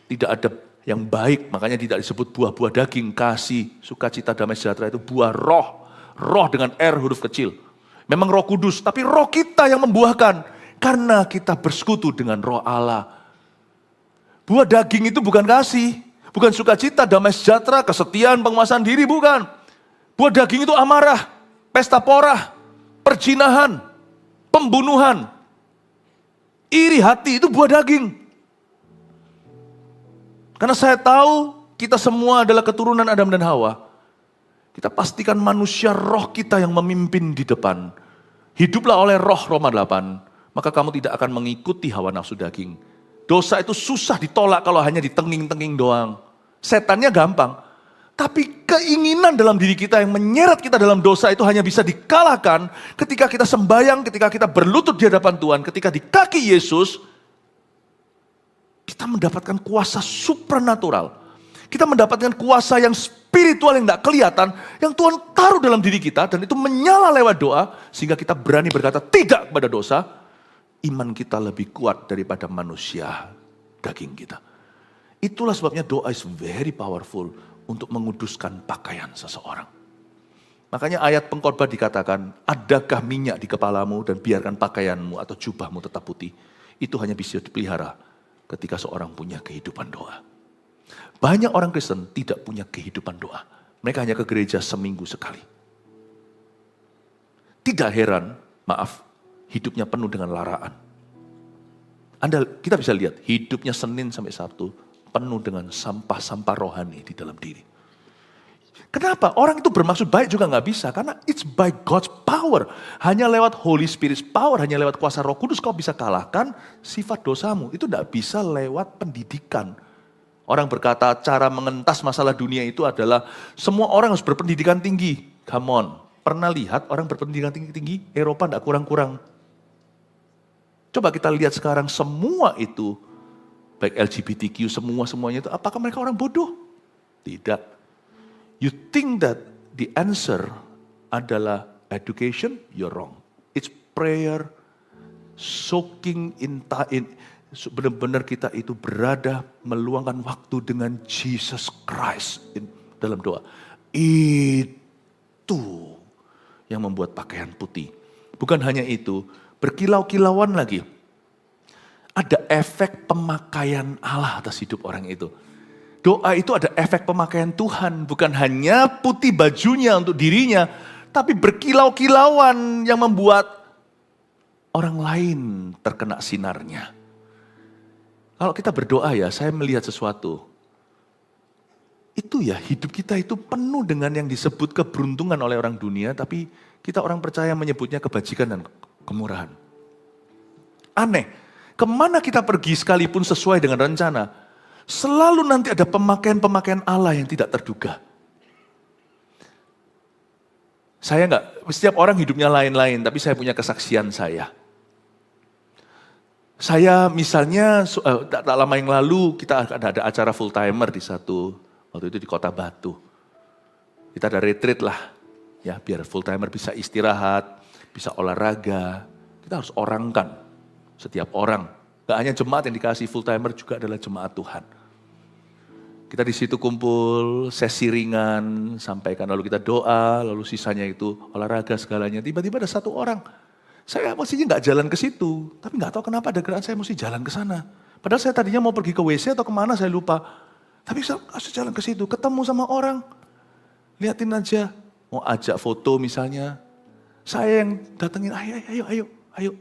Tidak ada yang baik, makanya tidak disebut buah-buah daging, kasih, sukacita, damai sejahtera, itu buah roh. Roh dengan R huruf kecil. Memang Roh Kudus, tapi roh kita yang membuahkan. Karena kita bersekutu dengan roh Allah. Buah daging itu bukan kasih, bukan sukacita, damai sejahtera, kesetiaan, penguasaan diri, bukan. Buah daging itu amarah, pesta pora, perzinahan, pembunuhan, iri hati, itu buah daging. Karena saya tahu kita semua adalah keturunan Adam dan Hawa. Kita pastikan manusia roh kita yang memimpin di depan. Hiduplah oleh roh, Roma 8. Maka kamu tidak akan mengikuti hawa nafsu daging. Dosa itu susah ditolak kalau hanya ditenging-tenging doang. Setannya gampang. Tapi keinginan dalam diri kita yang menyeret kita dalam dosa itu hanya bisa dikalahkan ketika kita sembahyang, ketika kita berlutut di hadapan Tuhan, ketika di kaki Yesus, kita mendapatkan kuasa supranatural. Kita mendapatkan kuasa yang spiritual yang tidak kelihatan, yang Tuhan taruh dalam diri kita, dan itu menyala lewat doa, sehingga kita berani berkata tidak kepada dosa. Iman kita lebih kuat daripada manusia daging kita. Itulah sebabnya doa is very powerful untuk menguduskan pakaian seseorang. Makanya ayat pengkhotbah dikatakan, adakah minyak di kepalamu dan biarkan pakaianmu atau jubahmu tetap putih. Itu hanya bisa dipelihara ketika seorang punya kehidupan doa. Banyak orang Kristen tidak punya kehidupan doa. Mereka hanya ke gereja seminggu sekali. Tidak heran, maaf, hidupnya penuh dengan laraan. Kita bisa lihat, hidupnya Senin sampai Sabtu penuh dengan sampah-sampah rohani di dalam diri. Kenapa? Orang itu bermaksud baik juga nggak bisa, karena it's by God's power. Hanya lewat Holy Spirit's power, hanya lewat kuasa Roh Kudus kau bisa kalahkan sifat dosamu. Itu nggak bisa lewat pendidikan. Orang berkata cara mengentas masalah dunia itu adalah semua orang harus berpendidikan tinggi. Come on, pernah lihat orang berpendidikan tinggi-tinggi? Eropa nggak kurang-kurang. Coba kita lihat sekarang semua itu, baik LGBTQ semuanya itu, apakah mereka orang bodoh? Tidak. You think that the answer adalah education, you're wrong. It's prayer, soaking in benar-benar kita itu berada meluangkan waktu dengan Jesus Christ dalam doa. Itu yang membuat pakaian putih. Bukan hanya itu, berkilau-kilauan lagi. Ada efek pemakaian Allah atas hidup orang itu. Doa itu ada efek pemakaian Tuhan, bukan hanya putih bajunya untuk dirinya, tapi berkilau-kilauan yang membuat orang lain terkena sinarnya. Kalau kita berdoa ya, saya melihat sesuatu. Itu ya, hidup kita itu penuh dengan yang disebut keberuntungan oleh orang dunia, tapi kita orang percaya menyebutnya kebajikan dan kemurahan. Aneh, kemana kita pergi sekalipun sesuai dengan rencana, selalu nanti ada pemakaian-pemakaian Allah yang tidak terduga. Setiap orang hidupnya lain-lain, tapi saya punya kesaksian saya. Saya misalnya, tak lama yang lalu kita ada acara full timer waktu itu di Kota Batu. Kita ada retreat lah, ya biar full timer bisa istirahat, bisa olahraga. Kita harus orangkan setiap orang. Gak hanya jemaat yang dikasih full timer, juga adalah jemaat Tuhan. Kita di situ kumpul, sesi ringan, sampaikan, lalu kita doa, lalu sisanya itu olahraga segalanya. Tiba-tiba ada satu orang, saya mestinya gak jalan ke situ, tapi gak tahu kenapa ada gerakan saya mesti jalan ke sana. Padahal saya tadinya mau pergi ke WC atau kemana saya lupa. Tapi saya harus jalan ke situ, ketemu sama orang, liatin aja, mau ajak foto misalnya. Saya yang datengin, ayo.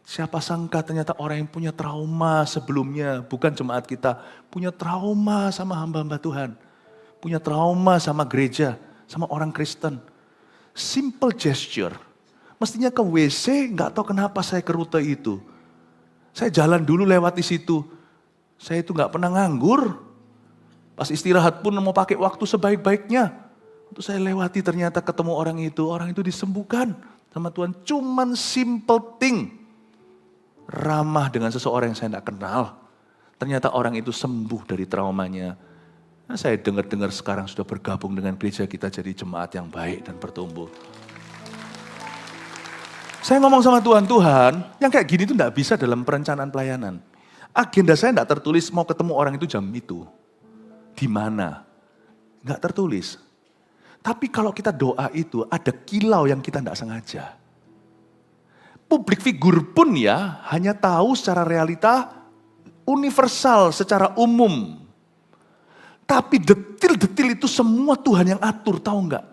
Siapa sangka ternyata orang yang punya trauma sebelumnya, bukan jemaat kita, punya trauma sama hamba-hamba Tuhan, punya trauma sama gereja, sama orang Kristen. Simple gesture. Mestinya ke WC, nggak tahu kenapa saya ke rute itu. Saya jalan dulu lewati situ. Saya itu nggak pernah nganggur. Pas istirahat pun mau pakai waktu sebaik-baiknya. Untuk saya lewati ternyata ketemu orang itu disembuhkan sama Tuhan. Cuman simple thing. Ramah dengan seseorang yang saya tidak kenal. Ternyata orang itu sembuh dari traumanya. Nah, saya dengar-dengar sekarang sudah bergabung dengan gereja kita jadi jemaat yang baik dan bertumbuh. Saya ngomong sama Tuhan, yang kayak gini tuh enggak bisa dalam perencanaan pelayanan. Agenda saya enggak tertulis mau ketemu orang itu jam itu. Di mana? Enggak tertulis. Tapi kalau kita doa itu ada kilau yang kita enggak sengaja. Publik figur pun ya hanya tahu secara realita universal, secara umum. Tapi detil-detil itu semua Tuhan yang atur, tahu enggak?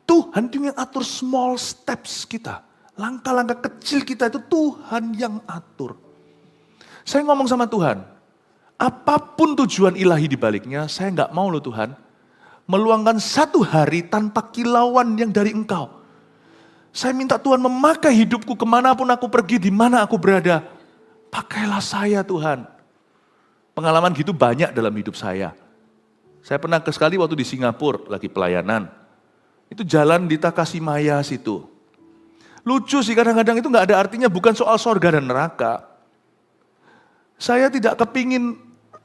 Tuhan itu yang atur small steps kita. Langkah-langkah kecil kita itu Tuhan yang atur. Saya ngomong sama Tuhan, apapun tujuan ilahi di baliknya, saya enggak mau loh Tuhan, meluangkan satu hari tanpa kilauan yang dari Engkau. Saya minta Tuhan memakai hidupku kemanapun aku pergi, di mana aku berada. Pakailah saya Tuhan. Pengalaman gitu banyak dalam hidup saya. Saya pernah sekali waktu di Singapura, lagi pelayanan. Itu jalan di Takashimaya situ. Lucu sih kadang-kadang itu gak ada artinya, bukan soal sorga dan neraka. Saya tidak kepingin,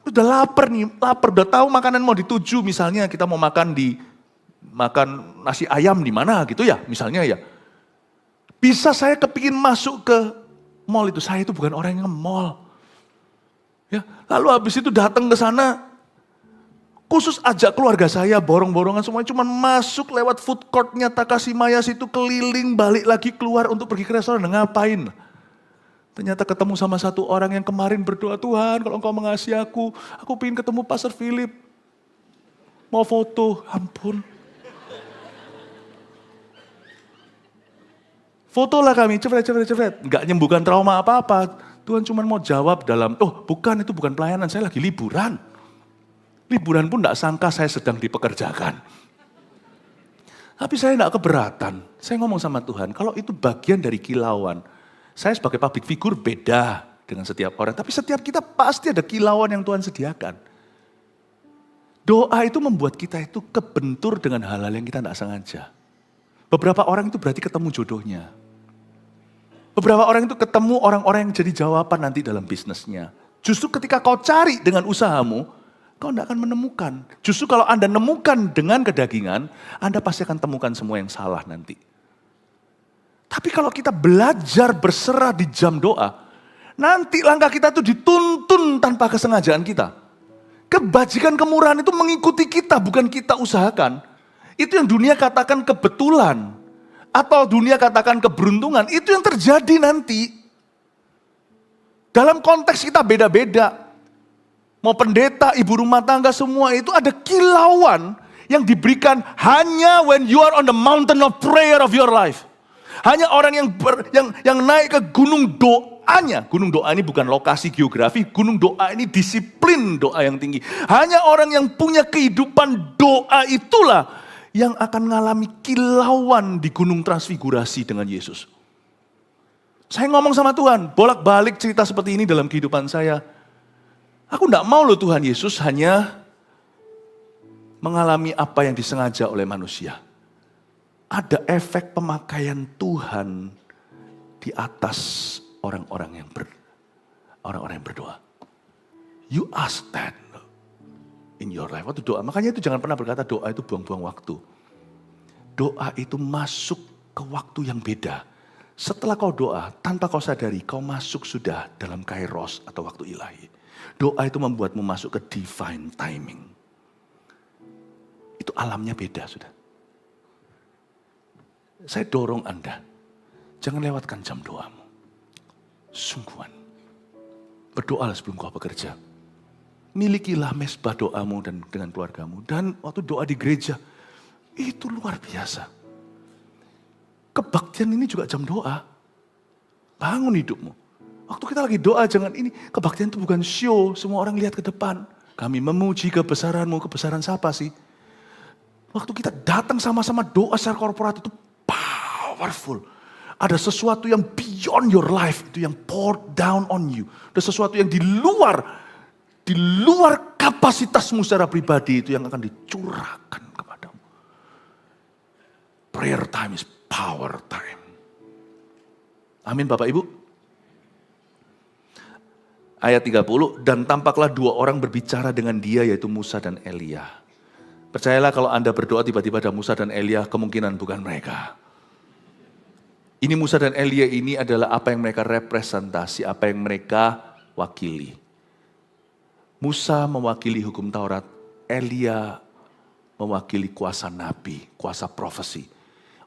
udah lapar nih, udah tahu makanan mau dituju, misalnya kita mau makan nasi ayam di mana gitu ya, misalnya ya. Bisa saya kepingin masuk ke mall itu, saya itu bukan orang yang nge-mall. Ya, lalu habis itu datang ke sana, khusus ajak keluarga saya, borong-borongan semuanya, cuma masuk lewat food court-nya Takashimaya situ, keliling, balik lagi keluar untuk pergi ke restoran, ngapain? Ternyata ketemu sama satu orang yang kemarin berdoa, Tuhan kalau Engkau mengasihi aku pengen ketemu Pastor Philip. Mau foto, ampun. Fotolah kami, cepet. Enggak nyembuhkan trauma apa-apa. Tuhan cuma mau jawab dalam, bukan, itu bukan pelayanan, saya lagi liburan. Liburan pun enggak sangka saya sedang dipekerjakan. Tapi saya enggak keberatan. Saya ngomong sama Tuhan, kalau itu bagian dari kilauan. Saya sebagai public figure beda dengan setiap orang. Tapi setiap kita pasti ada kilauan yang Tuhan sediakan. Doa itu membuat kita itu kebentur dengan hal-hal yang kita enggak sengaja. Beberapa orang itu berarti ketemu jodohnya. Beberapa orang itu ketemu orang-orang yang jadi jawaban nanti dalam bisnisnya. Justru ketika kau cari dengan usahamu, kau tidak akan menemukan. Justru kalau Anda nemukan dengan kedagingan, Anda pasti akan temukan semua yang salah nanti. Tapi kalau kita belajar berserah di jam doa, nanti langkah kita itu dituntun tanpa kesengajaan kita. Kebajikan kemurahan itu mengikuti kita, bukan kita usahakan. Itu yang dunia katakan kebetulan. Atau dunia katakan keberuntungan. Itu yang terjadi nanti. Dalam konteks kita beda-beda. Mau pendeta, ibu rumah tangga, semua itu ada kilauan yang diberikan hanya when you are on the mountain of prayer of your life. Hanya orang yang naik ke gunung doanya. Gunung doa ini bukan lokasi geografi, gunung doa ini disiplin doa yang tinggi. Hanya orang yang punya kehidupan doa itulah yang akan mengalami kilauan di gunung transfigurasi dengan Yesus. Saya ngomong sama Tuhan, bolak-balik cerita seperti ini dalam kehidupan saya. Aku tidak mau loh Tuhan Yesus hanya mengalami apa yang disengaja oleh manusia. Ada efek pemakaian Tuhan di atas orang-orang yang berdoa. You ask that in your life. Waktu doa, makanya itu jangan pernah berkata doa itu buang-buang waktu. Doa itu masuk ke waktu yang beda. Setelah kau doa, tanpa kau sadari, kau masuk sudah dalam kairos atau waktu ilahi. Doa itu membuatmu masuk ke divine timing. Itu alamnya beda sudah. Saya dorong Anda, jangan lewatkan jam doamu. Sungguhan. Berdoalah sebelum kau bekerja. Milikilah mesbah doamu dan dengan keluargamu. Dan waktu doa di gereja, itu luar biasa. Kebaktian ini juga jam doa. Bangun hidupmu. Waktu kita lagi doa, jangan ini. Kebaktian itu bukan show, semua orang lihat ke depan. Kami memuji kebesaranmu, kebesaran siapa sih? Waktu kita datang sama-sama doa secara korporat itu powerful. Ada sesuatu yang beyond your life, itu yang poured down on you. Ada sesuatu yang di luar kapasitasmu secara pribadi itu yang akan dicurahkan kepadamu. Prayer time is power time. Amin Bapak Ibu. Ayat 30, dan tampaklah dua orang berbicara dengan dia yaitu Musa dan Elia. Percayalah kalau Anda berdoa tiba-tiba ada Musa dan Elia, kemungkinan bukan mereka. Ini Musa dan Elia ini adalah apa yang mereka representasi, apa yang mereka wakili. Musa mewakili hukum Taurat, Elia mewakili kuasa nabi, kuasa profesi.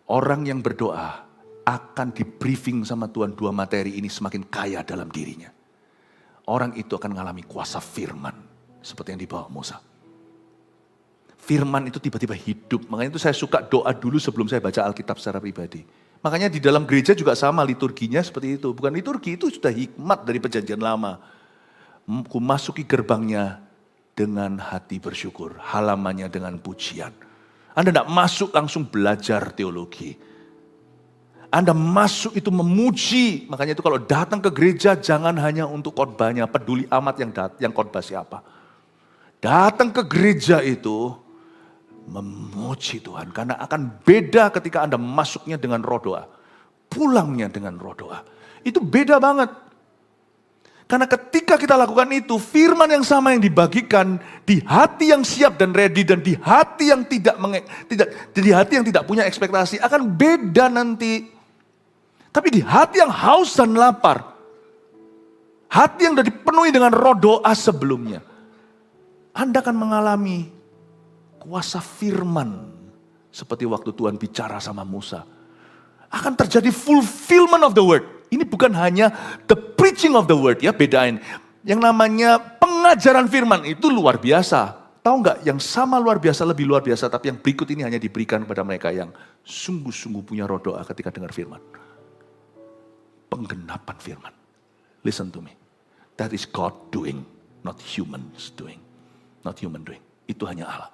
Orang yang berdoa akan di briefing sama Tuhan, dua materi ini semakin kaya dalam dirinya. Orang itu akan mengalami kuasa firman, seperti yang dibawa Musa. Firman itu tiba-tiba hidup, makanya itu saya suka doa dulu sebelum saya baca Alkitab secara pribadi. Makanya di dalam gereja juga sama liturginya seperti itu. Bukan liturgi, itu sudah hikmat dari perjanjian lama. Ku masuki gerbangnya dengan hati bersyukur, halamannya dengan pujian. Anda tidak masuk langsung belajar teologi. Anda masuk itu memuji. Makanya itu kalau datang ke gereja jangan hanya untuk khotbahnya, peduli amat yang khotbah siapa. Datang ke gereja itu memuji Tuhan. Karena akan beda ketika Anda masuknya dengan roh doa. Pulangnya dengan roh doa. Itu beda banget. Karena ketika kita lakukan itu, firman yang sama yang dibagikan di hati yang siap dan ready dan di hati yang tidak punya ekspektasi akan beda nanti. Tapi di hati yang haus dan lapar, hati yang sudah dipenuhi dengan roh doa sebelumnya, Anda akan mengalami kuasa firman seperti waktu Tuhan bicara sama Musa. Akan terjadi fulfillment of the word. Ini bukan hanya the preaching of the word, ya bedain. Yang namanya pengajaran firman itu luar biasa. Tahu nggak, yang sama luar biasa, lebih luar biasa, tapi yang berikut ini hanya diberikan kepada mereka yang sungguh-sungguh punya roh doa ketika dengar firman. Penggenapan firman. Listen to me. That is God doing, not humans doing. Not human doing. Itu hanya Allah.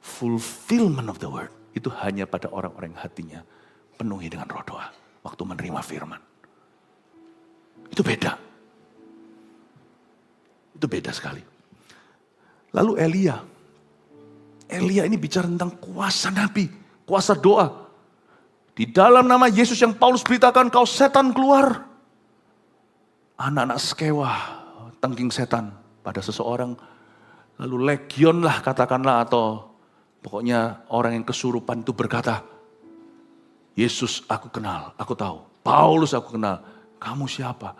Fulfillment of the word itu hanya pada orang-orang yang hatinya penuhi dengan roh doa waktu menerima firman. Itu beda. Itu beda sekali. Lalu Elia ini bicara tentang kuasa nabi, kuasa doa. Di dalam nama Yesus yang Paulus beritakan, kau setan keluar. Anak-anak sekewa, tengking setan pada seseorang. Lalu legion lah katakanlah, atau pokoknya orang yang kesurupan itu berkata, Yesus aku kenal, aku tahu. Paulus aku kenal. Kamu siapa?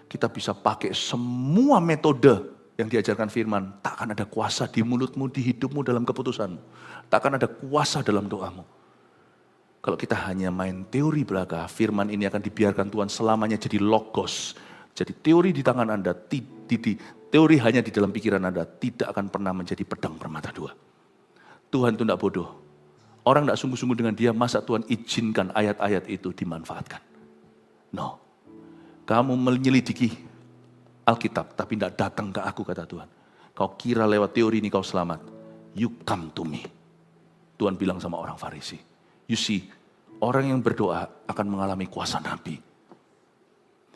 Kita bisa pakai semua metode yang diajarkan firman. Takkan ada kuasa di mulutmu, di hidupmu, dalam keputusanmu. Takkan ada kuasa dalam doamu. Kalau kita hanya main teori belaka, firman ini akan dibiarkan Tuhan selamanya jadi logos. Jadi teori di tangan Anda, teori hanya di dalam pikiran Anda, tidak akan pernah menjadi pedang bermata dua. Tuhan itu tidak bodoh. Orang tidak sungguh-sungguh dengan dia, masa Tuhan izinkan ayat-ayat itu dimanfaatkan? No. Kamu menyelidiki Alkitab, tapi tidak datang ke aku, kata Tuhan. Kau kira lewat teori ini kau selamat. You come to me. Tuhan bilang sama orang Farisi. You see, orang yang berdoa akan mengalami kuasa nabi.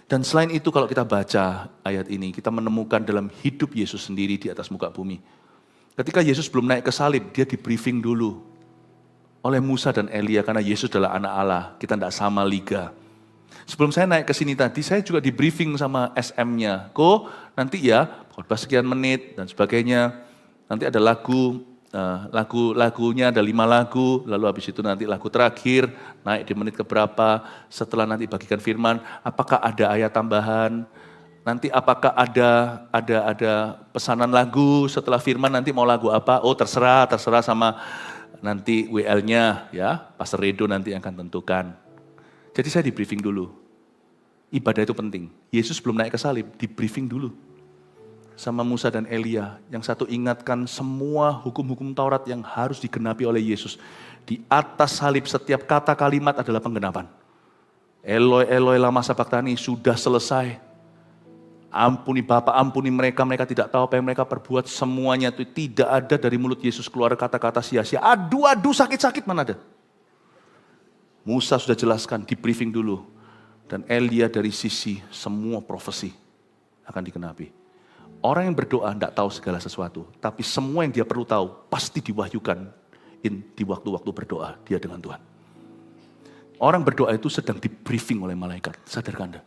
Dan selain itu kalau kita baca ayat ini, kita menemukan dalam hidup Yesus sendiri di atas muka bumi. Ketika Yesus belum naik ke salib, dia di briefing dulu oleh Musa dan Elia, karena Yesus adalah anak Allah, kita tidak sama liga. Sebelum saya naik ke sini tadi, saya juga di briefing sama SM-nya. Nanti ya, khotbah sekian menit dan sebagainya. Nanti ada lagunya ada 5 lagu, lalu habis itu nanti lagu terakhir, naik di menit keberapa, setelah nanti bagikan firman, apakah ada ayat tambahan, nanti apakah ada pesanan lagu setelah firman, nanti mau lagu apa, oh terserah sama nanti WL-nya ya, Pastor Redo nanti yang akan tentukan. Jadi saya di briefing dulu, ibadah itu penting, Yesus belum naik ke salib, di briefing dulu. Sama Musa dan Elia, yang satu ingatkan semua hukum-hukum Taurat yang harus digenapi oleh Yesus. Di atas salib setiap kata kalimat adalah penggenapan. Eloi, Eloi lama sabachthani, sudah selesai. Ampuni Bapa, ampuni mereka, mereka tidak tahu apa yang mereka perbuat. Semuanya itu tidak ada dari mulut Yesus keluar kata-kata sia-sia. Aduh, sakit-sakit mana ada. Musa sudah jelaskan, di briefing dulu. Dan Elia dari sisi semua profesi akan dikenapi. Orang yang berdoa tidak tahu segala sesuatu. Tapi semua yang dia perlu tahu pasti diwahyukan di waktu-waktu berdoa dia dengan Tuhan. Orang berdoa itu sedang di briefing oleh malaikat. Sadarkan Anda?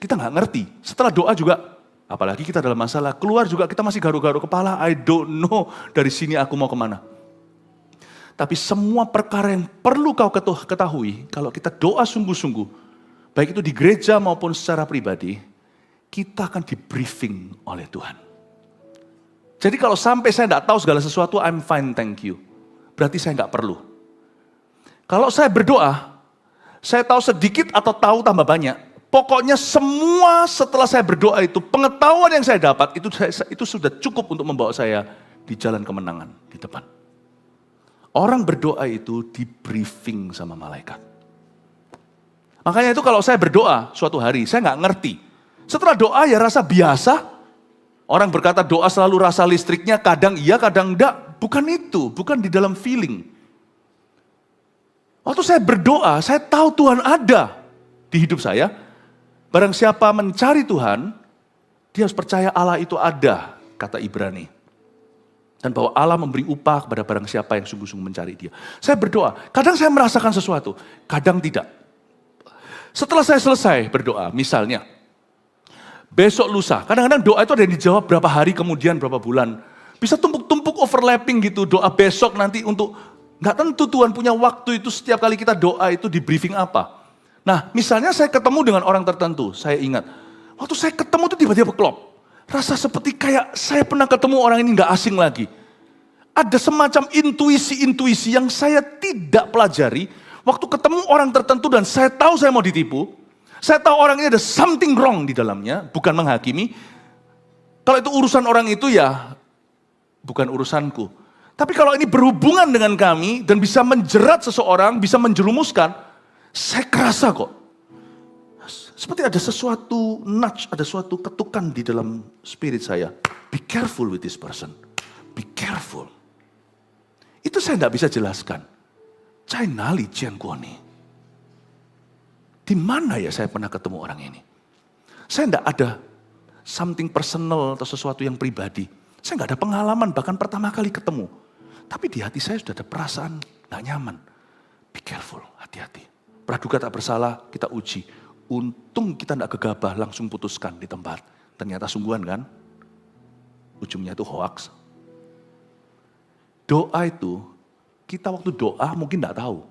Kita nggak ngerti. Setelah doa juga, apalagi kita dalam masalah, keluar juga kita masih garu-garu kepala. I don't know dari sini aku mau kemana. Tapi semua perkara yang perlu kau ketahui, kalau kita doa sungguh-sungguh, baik itu di gereja maupun secara pribadi, kita akan di briefing oleh Tuhan. Jadi kalau sampai saya nggak tahu segala sesuatu, I'm fine, thank you. Berarti saya nggak perlu. Kalau saya berdoa, saya tahu sedikit atau tahu tambah banyak. Pokoknya semua setelah saya berdoa itu, pengetahuan yang saya dapat, itu sudah cukup untuk membawa saya di jalan kemenangan di depan. Orang berdoa itu di briefing sama malaikat. Makanya itu kalau saya berdoa suatu hari, saya nggak ngerti. Setelah doa ya rasa biasa. Orang berkata doa selalu rasa listriknya, kadang iya kadang enggak. Bukan itu, bukan di dalam feeling. Waktu saya berdoa, saya tahu Tuhan ada di hidup saya. Barang siapa mencari Tuhan, dia harus percaya Allah itu ada, kata Ibrani. Dan bahwa Allah memberi upah kepada barang siapa yang sungguh-sungguh mencari dia. Saya berdoa, kadang saya merasakan sesuatu, kadang tidak. Setelah saya selesai berdoa, misalnya, besok lusa, kadang-kadang doa itu ada yang dijawab berapa hari kemudian, berapa bulan. Bisa tumpuk-tumpuk overlapping gitu, doa besok nanti untuk, nggak tentu Tuhan punya waktu itu setiap kali kita doa itu di briefing apa. Nah, misalnya saya ketemu dengan orang tertentu, saya ingat, waktu saya ketemu itu tiba-tiba klop. Rasa seperti kayak saya pernah ketemu orang ini gak asing lagi. Ada semacam intuisi-intuisi yang saya tidak pelajari. Waktu ketemu orang tertentu dan saya tahu saya mau ditipu. Saya tahu orang ini ada something wrong di dalamnya, bukan menghakimi. Kalau itu urusan orang itu ya bukan urusanku. Tapi kalau ini berhubungan dengan kami dan bisa menjerat seseorang, bisa menjerumuskan, saya kerasa kok, seperti ada sesuatu nudge, ada suatu ketukan di dalam spirit saya. Be careful with this person. Be careful. Itu saya tidak bisa jelaskan. Cainali Ciankuani. Di mana ya saya pernah ketemu orang ini? Saya tidak ada something personal atau sesuatu yang pribadi. Saya tidak ada pengalaman bahkan pertama kali ketemu. Tapi di hati saya sudah ada perasaan tidak nyaman. Be careful, hati-hati. Praduga tak bersalah, kita uji. Untung kita tidak gegabah, langsung putuskan di tempat. Ternyata sungguhan kan? Ujungnya itu hoax. Doa itu, kita waktu doa mungkin tidak tahu.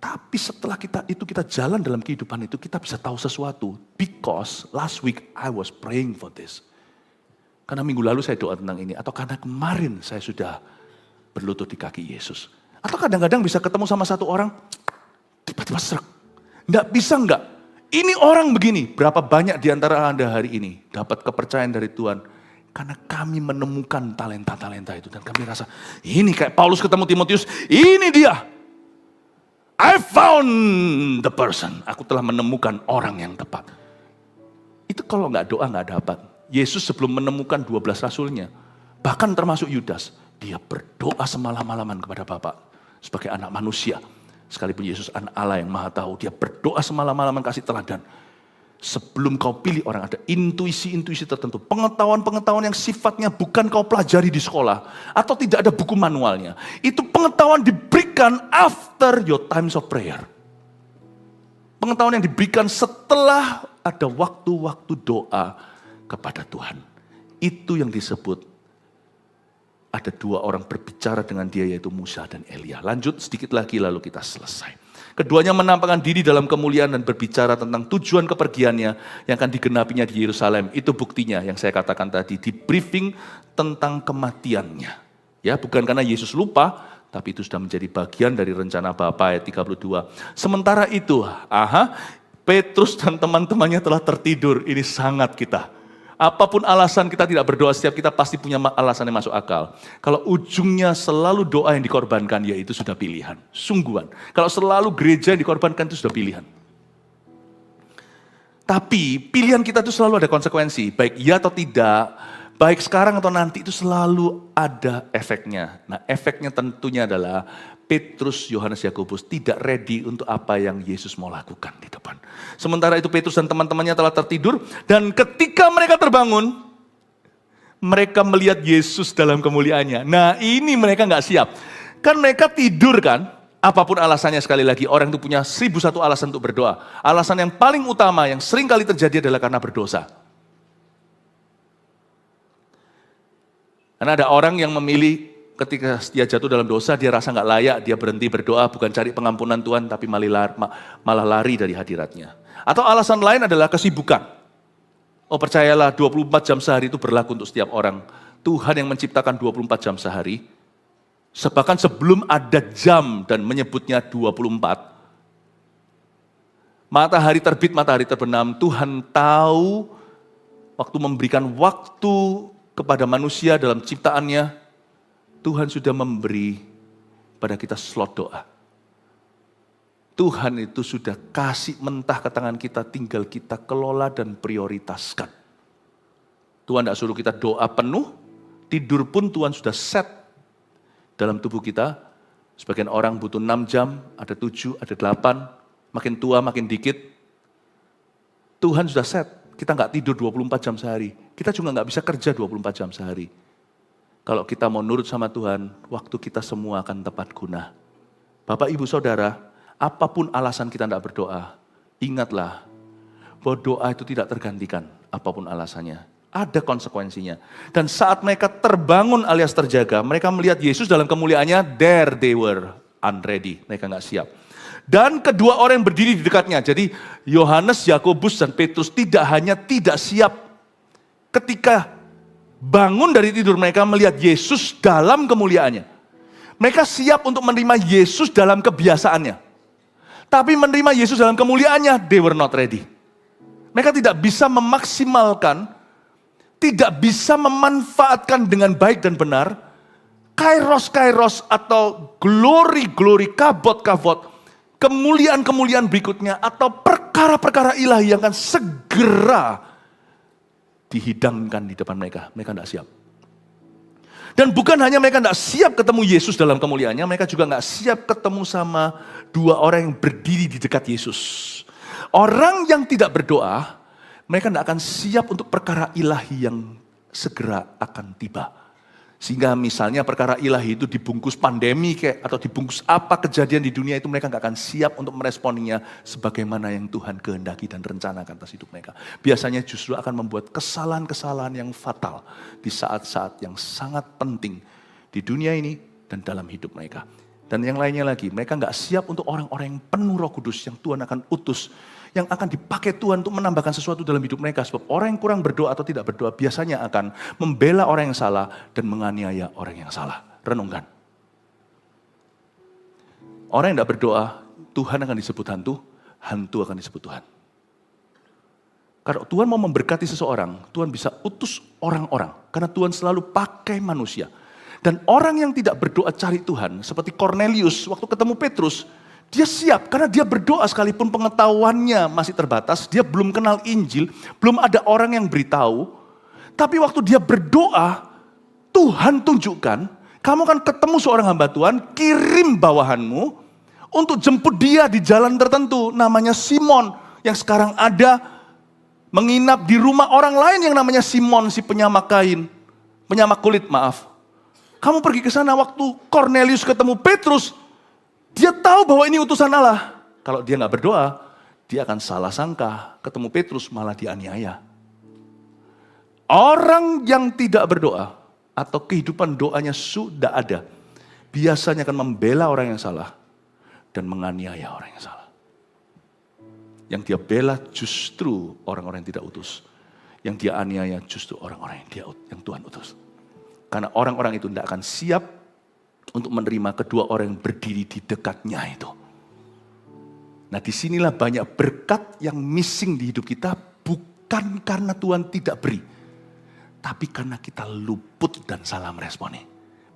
Tapi setelah kita jalan dalam kehidupan itu, kita bisa tahu sesuatu. Because last week I was praying for this. Karena minggu lalu saya doa tentang ini. Atau karena kemarin saya sudah berlutut di kaki Yesus. Atau kadang-kadang bisa ketemu sama satu orang, tiba-tiba serak. Nggak bisa enggak. Ini orang begini. Berapa banyak di antara Anda hari ini dapat kepercayaan dari Tuhan. Karena kami menemukan talenta-talenta itu. Dan kami rasa, ini kayak Paulus ketemu Timotius. Ini dia. I found the person. Aku telah menemukan orang yang tepat. Itu kalau nggak doa nggak dapat. Yesus sebelum menemukan 12 rasulnya. Bahkan termasuk Yudas. Dia berdoa semalam-malaman kepada Bapa. Sebagai anak manusia. Sekalipun Yesus anak Allah yang maha tahu, dia berdoa semalam-malaman kasih teladan. Sebelum kau pilih orang, ada intuisi-intuisi tertentu. Pengetahuan-pengetahuan yang sifatnya bukan kau pelajari di sekolah. Atau tidak ada buku manualnya. Itu pengetahuan diberikan after your times of prayer. Pengetahuan yang diberikan setelah ada waktu-waktu doa kepada Tuhan. Itu yang disebut ada dua orang berbicara dengan dia yaitu Musa dan Elia. Lanjut sedikit lagi lalu kita selesai. Keduanya menampakkan diri dalam kemuliaan dan berbicara tentang tujuan kepergiannya yang akan digenapinya di Yerusalem. Itu buktinya yang saya katakan tadi, di briefing tentang kematiannya. Ya, bukan karena Yesus lupa, tapi itu sudah menjadi bagian dari rencana Bapa ayat 32. Sementara itu, Petrus dan teman-temannya telah tertidur. Ini sangat kita. Apapun alasan kita tidak berdoa, setiap kita pasti punya alasan yang masuk akal. Kalau ujungnya selalu doa yang dikorbankan, ya itu sudah pilihan. Sungguhan. Kalau selalu gereja yang dikorbankan, itu sudah pilihan. Tapi pilihan kita itu selalu ada konsekuensi, baik iya atau tidak, baik sekarang atau nanti itu selalu ada efeknya. Nah efeknya tentunya adalah Petrus, Yohanes, Yakobus tidak ready untuk apa yang Yesus mau lakukan di depan. Sementara itu Petrus dan teman-temannya telah tertidur dan ketika mereka terbangun, mereka melihat Yesus dalam kemuliaannya. Nah ini mereka nggak siap. Kan mereka tidur kan, apapun alasannya sekali lagi, orang itu punya 1001 alasan untuk berdoa. Alasan yang paling utama yang sering kali terjadi adalah karena berdosa. Karena ada orang yang memilih ketika dia jatuh dalam dosa, dia rasa nggak layak, dia berhenti berdoa, bukan cari pengampunan Tuhan, tapi malah lari dari hadiratnya. Atau alasan lain adalah kesibukan. Oh percayalah 24 jam sehari itu berlaku untuk setiap orang. Tuhan yang menciptakan 24 jam sehari, bahkan sebelum ada jam dan menyebutnya 24, matahari terbit, matahari terbenam, Tuhan tahu waktu memberikan waktu kepada manusia dalam ciptaannya, Tuhan sudah memberi pada kita slot doa. Tuhan itu sudah kasih mentah ke tangan kita, tinggal kita kelola dan prioritaskan. Tuhan tidak suruh kita doa penuh, tidur pun Tuhan sudah set dalam tubuh kita. Sebagian orang butuh 6 jam, ada 7, ada 8, makin tua makin dikit. Tuhan sudah set, kita nggak tidur 24 jam sehari. Kita juga nggak bisa kerja 24 jam sehari. Kalau kita mau nurut sama Tuhan, waktu kita semua akan tepat guna. Bapak, Ibu, Saudara, apapun alasan kita tidak berdoa, ingatlah bahwa doa itu tidak tergantikan apapun alasannya. Ada konsekuensinya. Dan saat mereka terbangun alias terjaga, mereka melihat Yesus dalam kemuliaannya, there they were unready. Mereka nggak siap. Dan kedua orang yang berdiri di dekatnya, jadi Yohanes, Yakobus, dan Petrus tidak hanya tidak siap ketika bangun dari tidur mereka melihat Yesus dalam kemuliaannya. Mereka siap untuk menerima Yesus dalam kebiasaannya. Tapi menerima Yesus dalam kemuliaannya, they were not ready. Mereka tidak bisa memaksimalkan, tidak bisa memanfaatkan dengan baik dan benar, kairos atau glory, kabot, kemuliaan berikutnya, atau perkara-perkara ilahi yang akan segera dihidangkan di depan mereka. Mereka tidak siap. Dan bukan hanya mereka tidak siap ketemu Yesus dalam kemuliaannya, mereka juga tidak siap ketemu sama dua orang yang berdiri di dekat Yesus. Orang yang tidak berdoa, mereka tidak akan siap untuk perkara ilahi yang segera akan tiba. Sehingga misalnya perkara ilahi itu dibungkus pandemi atau dibungkus apa kejadian di dunia itu, mereka nggak akan siap untuk meresponinya sebagaimana yang Tuhan kehendaki dan rencanakan atas hidup mereka. Biasanya justru akan membuat kesalahan-kesalahan yang fatal di saat-saat yang sangat penting di dunia ini dan dalam hidup mereka. Dan yang lainnya lagi, mereka nggak siap untuk orang-orang yang penuh Roh Kudus yang Tuhan akan utus, yang akan dipakai Tuhan untuk menambahkan sesuatu dalam hidup mereka. Sebab orang yang kurang berdoa atau tidak berdoa biasanya akan membela orang yang salah dan menganiaya orang yang salah. Renungkan. Orang yang tidak berdoa, Tuhan akan disebut hantu akan disebut Tuhan. Kalau Tuhan mau memberkati seseorang, Tuhan bisa utus orang-orang. Karena Tuhan selalu pakai manusia. Dan orang yang tidak berdoa cari Tuhan, seperti Cornelius waktu ketemu Petrus, dia siap karena dia berdoa sekalipun pengetahuannya masih terbatas, dia belum kenal Injil, belum ada orang yang beritahu. Tapi waktu dia berdoa, Tuhan tunjukkan, kamu akan ketemu seorang hamba Tuhan, kirim bawahanmu untuk jemput dia di jalan tertentu, namanya Simon, yang sekarang ada menginap di rumah orang lain yang namanya Simon, si penyamak kulit, maaf. Kamu pergi ke sana waktu Cornelius ketemu Petrus, dia tahu bahwa ini utusan Allah. Kalau dia nggak berdoa, dia akan salah sangka. Ketemu Petrus malah dianiaya. Orang yang tidak berdoa atau kehidupan doanya sudah ada, biasanya akan membela orang yang salah dan menganiaya orang yang salah. Yang dia bela justru orang-orang yang tidak utus. Yang dia aniaya justru orang-orang yang Tuhan utus. Karena orang-orang itu tidak akan siap untuk menerima kedua orang yang berdiri di dekatnya itu. Nah disinilah banyak berkat yang missing di hidup kita, bukan karena Tuhan tidak beri, tapi karena kita luput dan salah meresponi.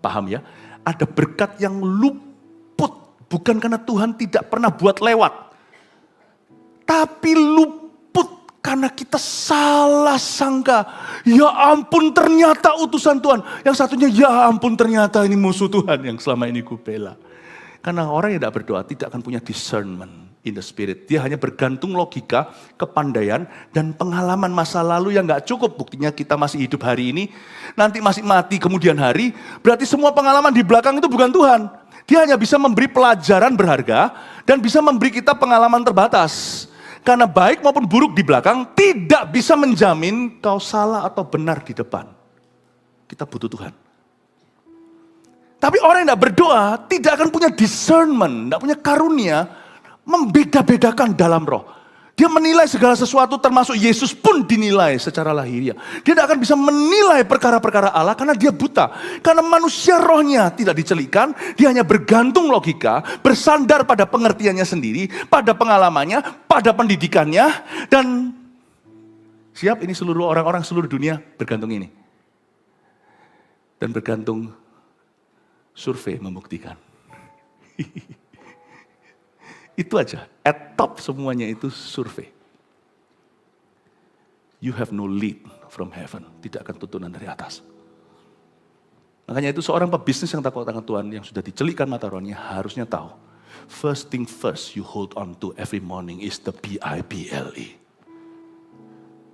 Paham ya? Ada berkat yang luput, bukan karena Tuhan tidak pernah buat lewat, tapi luput Karena kita salah sangka. Ya ampun ternyata utusan Tuhan. Yang satunya ya ampun ternyata ini musuh Tuhan yang selama ini ku bela. Karena orang yang tidak berdoa tidak akan punya discernment in the spirit. Dia hanya bergantung logika, kepandaian, dan pengalaman masa lalu yang gak cukup. Buktinya kita masih hidup hari ini, nanti masih mati kemudian hari. Berarti semua pengalaman di belakang itu bukan Tuhan. Dia hanya bisa memberi pelajaran berharga dan bisa memberi kita pengalaman terbatas. Karena baik maupun buruk di belakang tidak bisa menjamin kau salah atau benar di depan. Kita butuh Tuhan. Tapi orang yang tidak berdoa tidak akan punya discernment, tidak punya karunia membeda-bedakan dalam roh. Dia menilai segala sesuatu termasuk Yesus pun dinilai secara lahiriah. Dia tidak akan bisa menilai perkara-perkara Allah karena dia buta. Karena manusia rohnya tidak dicelikan, dia hanya bergantung logika, bersandar pada pengertiannya sendiri, pada pengalamannya, pada pendidikannya, dan siap ini seluruh orang-orang seluruh dunia bergantung ini. Dan bergantung survei membuktikan. Itu aja, at top semuanya itu survei. You have no lead from heaven, tidak akan tuntunan dari atas. Makanya itu seorang pebisnis yang takut akan Tuhan, yang sudah dicelikkan mata rohnya, harusnya tahu. First thing first you hold on to every morning is the Bible.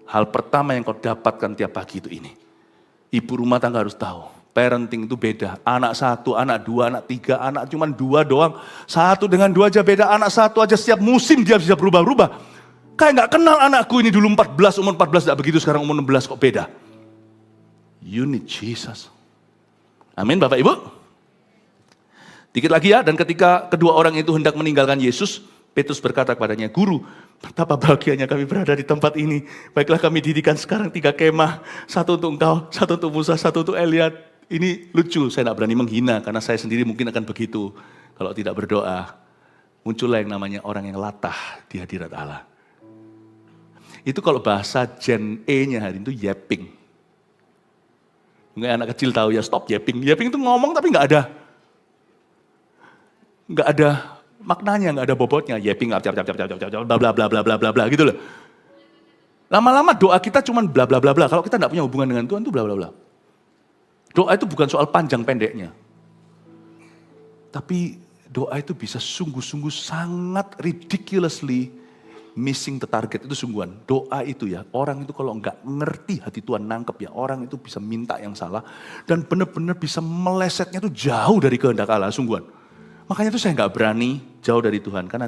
Hal pertama yang kau dapatkan tiap pagi itu ini. Ibu rumah tangga harus tahu. Parenting itu beda, anak 1, anak 2, anak 3, anak cuma 2 doang. 1 dengan 2 aja beda, anak 1 aja setiap musim dia bisa berubah-ubah. Kayak gak kenal anakku ini dulu 14, umur 14 gak begitu, sekarang umur 16 kok beda. You need Jesus. Amin Bapak Ibu. Dikit lagi ya, dan ketika kedua orang itu hendak meninggalkan Yesus, Petrus berkata kepadanya, Guru, betapa bahagianya kami berada di tempat ini. Baiklah kami dirikan sekarang 3 kemah, 1 untuk engkau, 1 untuk Musa, 1 untuk Elia. Ini lucu, saya tidak berani menghina karena saya sendiri mungkin akan begitu. Kalau tidak berdoa, muncullah yang namanya orang yang latah di hadirat Allah. Itu kalau bahasa Gen E-nya hari itu yapping. Mungkin anak kecil tahu ya, stop yapping. Yapping itu ngomong tapi nggak ada maknanya, nggak ada bobotnya. Yapping, bla bla bla bla bla bla bla gitu loh. Lama-lama doa kita cuma bla bla bla bla. Kalau kita nggak punya hubungan dengan Tuhan itu bla bla bla. Doa itu bukan soal panjang pendeknya. Tapi doa itu bisa sungguh-sungguh sangat ridiculously missing the target. Itu sungguhan. Doa itu ya, orang itu kalau enggak ngerti hati Tuhan nangkep ya, orang itu bisa minta yang salah. Dan benar-benar bisa melesetnya itu jauh dari kehendak Allah, sungguhan. Makanya itu saya enggak berani jauh dari Tuhan. Karena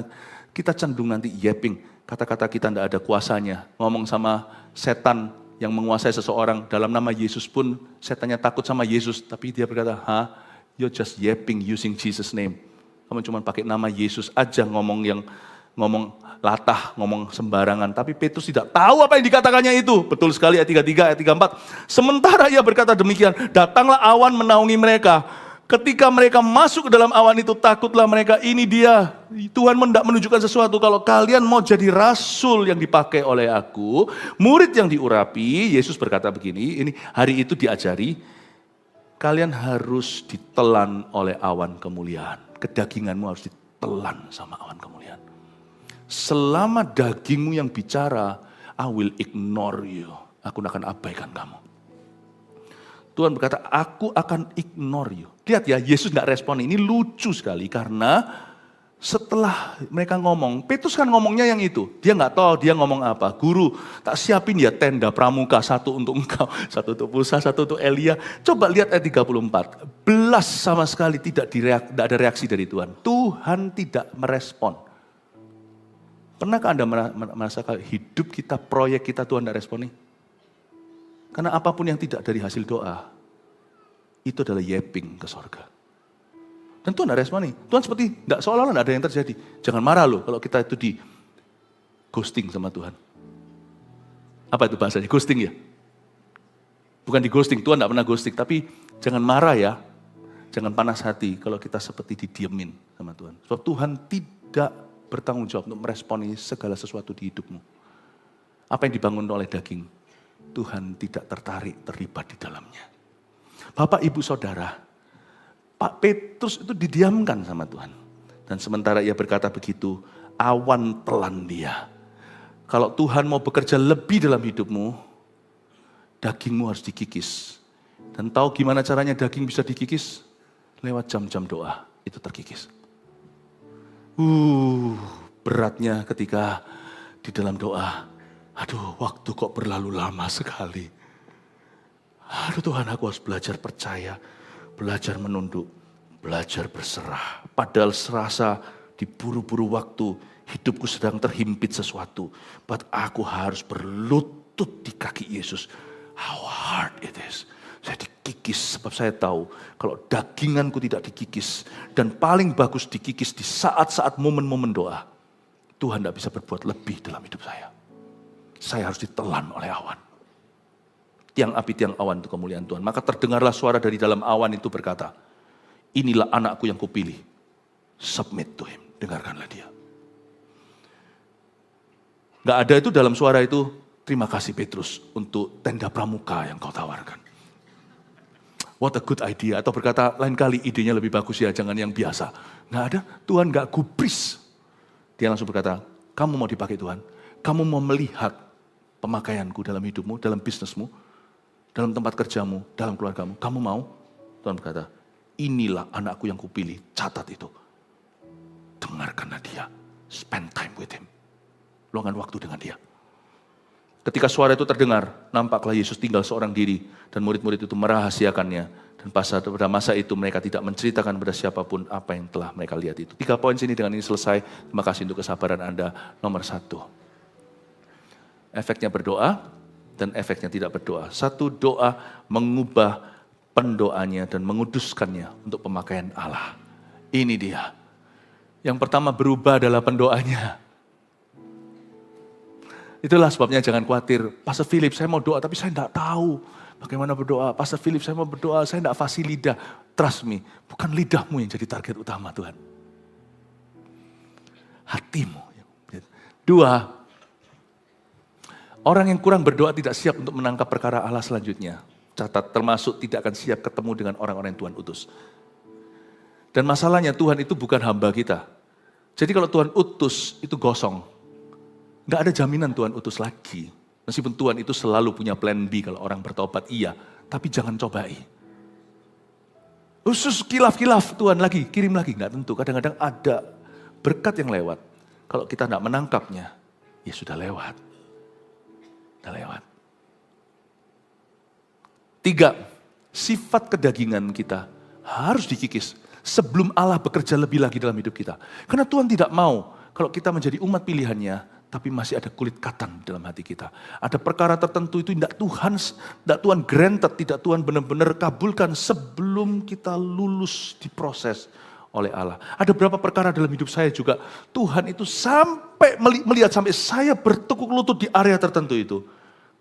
kita cenderung nanti yapping. Kata-kata kita enggak ada kuasanya. Ngomong sama setan yang menguasai seseorang, dalam nama Yesus pun setannya takut sama Yesus, tapi dia berkata, you're just yapping using Jesus name. Kamu cuma pakai nama Yesus aja ngomong latah, ngomong sembarangan. Tapi Petrus tidak tahu apa yang dikatakannya itu. Betul sekali ayat 33, ayat 34. Sementara ia berkata demikian, datanglah awan menaungi mereka. Ketika mereka masuk ke dalam awan itu, takutlah mereka, ini dia. Tuhan hendak menunjukkan sesuatu, kalau kalian mau jadi rasul yang dipakai oleh aku, murid yang diurapi, Yesus berkata begini, ini hari itu diajari, kalian harus ditelan oleh awan kemuliaan. Kedaginganmu harus ditelan sama awan kemuliaan. Selama dagingmu yang bicara, I will ignore you. Aku akan abaikan kamu. Tuhan berkata, aku akan ignore you. Lihat ya, Yesus tidak respon. Ini lucu sekali karena setelah mereka ngomong, Petrus kan ngomongnya yang itu. Dia nggak tahu dia ngomong apa. Guru, tak siapin ya tenda pramuka, 1 untuk engkau, 1 untuk Musa, 1 untuk Elia. Coba lihat ayat 34. Belas sama sekali tidak ada reaksi dari Tuhan. Tuhan tidak merespon. Pernahkah Anda merasakan hidup kita, proyek kita Tuhan tidak responi? Karena apapun yang tidak dari hasil doa, itu adalah yapping ke sorga. Dan Tuhan tidak responi. Tuhan seperti tidak seolah-olah tidak ada yang terjadi. Jangan marah loh kalau kita itu di ghosting sama Tuhan. Apa itu bahasanya? Ghosting ya? Bukan di ghosting, Tuhan tidak pernah ghosting. Tapi jangan marah ya. Jangan panas hati kalau kita seperti didiemin sama Tuhan. Sebab Tuhan tidak bertanggung jawab untuk meresponi segala sesuatu di hidupmu. Apa yang dibangun oleh daging, Tuhan tidak terlibat di dalamnya. Bapak, Ibu, Saudara, Pak Petrus itu didiamkan sama Tuhan. Dan sementara ia berkata begitu, awan telan dia. Kalau Tuhan mau bekerja lebih dalam hidupmu, dagingmu harus dikikis. Dan tahu gimana caranya daging bisa dikikis? Lewat jam-jam doa, itu terkikis. Beratnya ketika di dalam doa, aduh waktu kok berlalu lama sekali. Aduh Tuhan, aku harus belajar percaya, belajar menunduk, belajar berserah. Padahal serasa diburu-buru waktu, hidupku sedang terhimpit sesuatu. But aku harus berlutut di kaki Yesus. How hard it is. Saya dikikis sebab saya tahu kalau daginganku tidak dikikis. Dan paling bagus dikikis di saat-saat momen-momen doa. Tuhan tidak bisa berbuat lebih dalam hidup saya. Saya harus ditelan oleh awan. Tiang api, tiang awan itu kemuliaan Tuhan. Maka terdengarlah suara dari dalam awan itu berkata, inilah anakku yang kupilih. Submit to him. Dengarkanlah dia. Gak ada itu dalam suara itu, terima kasih Petrus untuk tenda pramuka yang kau tawarkan. What a good idea. Atau berkata, lain kali idenya lebih bagus ya, jangan yang biasa. Gak ada, Tuhan gak gubris. Dia langsung berkata, kamu mau dipakai Tuhan. Kamu mau melihat pemakaianku dalam hidupmu, dalam bisnismu, dalam tempat kerjamu, dalam keluargamu. Kamu mau? Tuhan berkata, inilah anakku yang kupilih. Catat itu. Dengarkanlah dia. Spend time with him. Luangkan waktu dengan dia. Ketika suara itu terdengar, nampaklah Yesus tinggal seorang diri. Dan murid-murid itu merahasiakannya. Dan pada masa itu mereka tidak menceritakan kepada siapapun apa yang telah mereka lihat itu. 3 poin sini, dengan ini selesai. Terima kasih untuk kesabaran Anda. Nomor 1. Efeknya berdoa dan efeknya tidak berdoa. 1, doa mengubah pendoanya dan menguduskannya untuk pemakaian Allah. Ini dia. Yang pertama berubah adalah pendoanya. Itulah sebabnya jangan khawatir. Pastor Philip, saya mau doa tapi saya tidak tahu bagaimana berdoa. Pastor Philip, saya mau berdoa, saya tidak fasih lidah. Trust me, bukan lidahmu yang jadi target utama Tuhan. Hatimu. 2, orang yang kurang berdoa tidak siap untuk menangkap perkara Allah selanjutnya. Catat, termasuk tidak akan siap ketemu dengan orang-orang yang Tuhan utus. Dan masalahnya Tuhan itu bukan hamba kita. Jadi kalau Tuhan utus, itu gosong. Nggak ada jaminan Tuhan utus lagi. Meskipun Tuhan itu selalu punya plan B kalau orang bertobat, iya. Tapi jangan cobai. Khusus kilaf-kilaf Tuhan lagi, kirim lagi. Nggak tentu, kadang-kadang ada berkat yang lewat. Kalau kita nggak menangkapnya, ya sudah lewat. Sudah lewat. 3, sifat kedagingan kita harus dikikis sebelum Allah bekerja lebih lagi dalam hidup kita. Karena Tuhan tidak mau kalau kita menjadi umat pilihannya, tapi masih ada kulit katan dalam hati kita. Ada perkara tertentu itu tidak Tuhan granted, tidak Tuhan benar-benar kabulkan sebelum kita lulus diproses oleh Allah. Ada beberapa perkara dalam hidup saya juga, Tuhan itu sampai melihat sampai saya bertekuk lutut di area tertentu itu.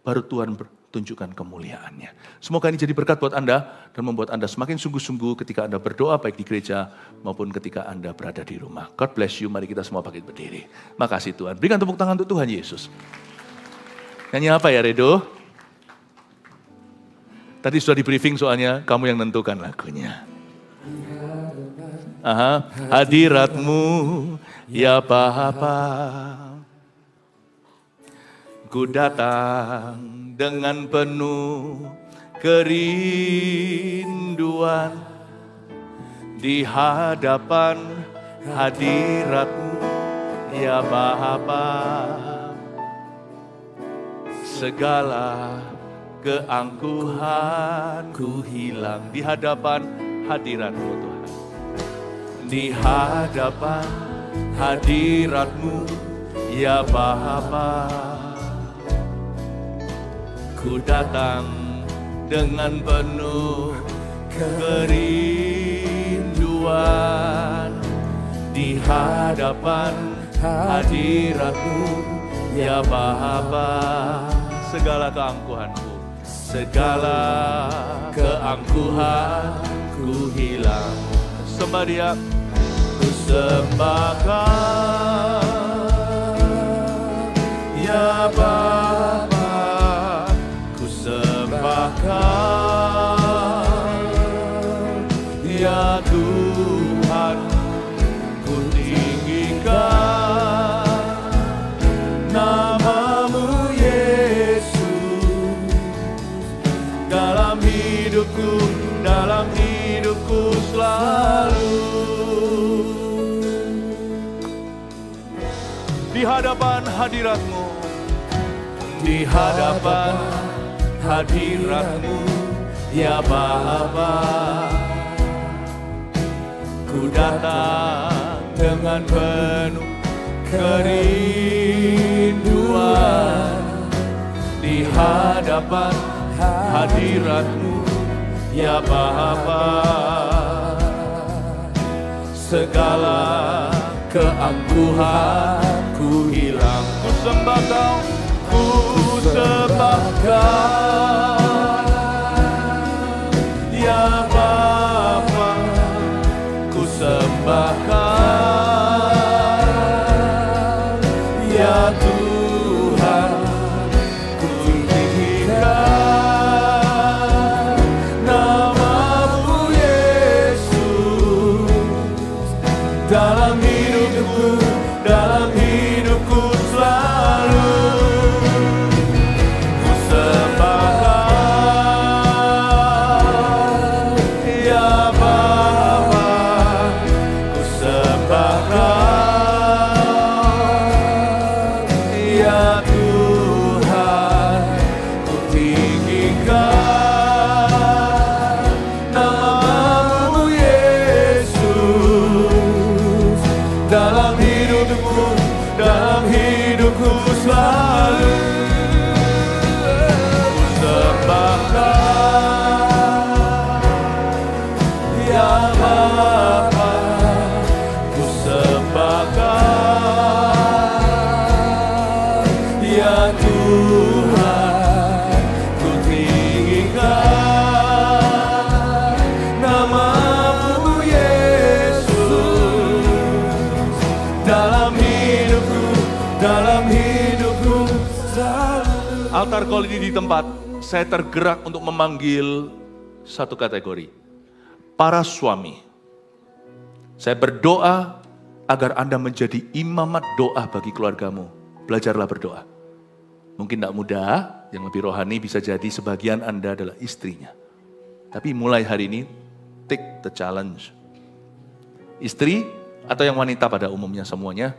Baru Tuhan tunjukkan kemuliaannya. Semoga ini jadi berkat buat Anda dan membuat Anda semakin sungguh-sungguh ketika Anda berdoa baik di gereja maupun ketika Anda berada di rumah. God bless you, mari kita semua bangkit berdiri. Makasih Tuhan. Berikan tepuk tangan untuk Tuhan Yesus. Nyanyi apa ya Redo? Tadi sudah di briefing soalnya, kamu yang nentukan lagunya. Hadiratmu ya Bapa, ku datang dengan penuh kerinduan di hadapan hadirat-Mu ya Bapa. Segala keangkuhanku hilang di hadapan hadirat-Mu Tuhan. Di hadapan hadirat-Mu ya Bapa. Ku datang dengan penuh kerinduan di hadapan hadirat-Mu ya Bapa. Segala keangkuhanku, segala keangkuhanku hilang. Sembah Dia, ku sembahkan ya Bapa, ku sembahkan ya Tuhan, ku tinggikan nama di hadapan hadirat-Mu, di hadapan hadirat-Mu, ya Bapa. Ku datang dengan penuh kerinduan di hadapan hadirat-Mu, ya Bapa. Segala keangkuhanku hilang, ku sembah Kau, ku sembah Kau, ya Bapa. Ku sembah Kau, ya Tuhan. Ku tinggikan nama-Mu Yesus dalam hidupku, dalam hidupku selalu. Ku sembah Kau, ya Bapa. Ku sembah Kau, ya Tuhan. Ku tinggikan nama-Mu Yesus dalam hidupku, dalam hidupku selalu. Ku sembah Kau, ya Bapa. Ku sembah Kau, ya Tuhan. Ku tinggikan nama-Mu Yesus dalam hidupku, dalam hidupku selalu. Altar call ini di tempat, saya tergerak untuk memanggil satu kategori. Para suami, saya berdoa agar Anda menjadi imamat doa bagi keluargamu. Belajarlah berdoa. Mungkin tidak mudah, yang lebih rohani bisa jadi sebagian Anda adalah istrinya. Tapi mulai hari ini, take the challenge. Istri atau yang wanita pada umumnya semuanya,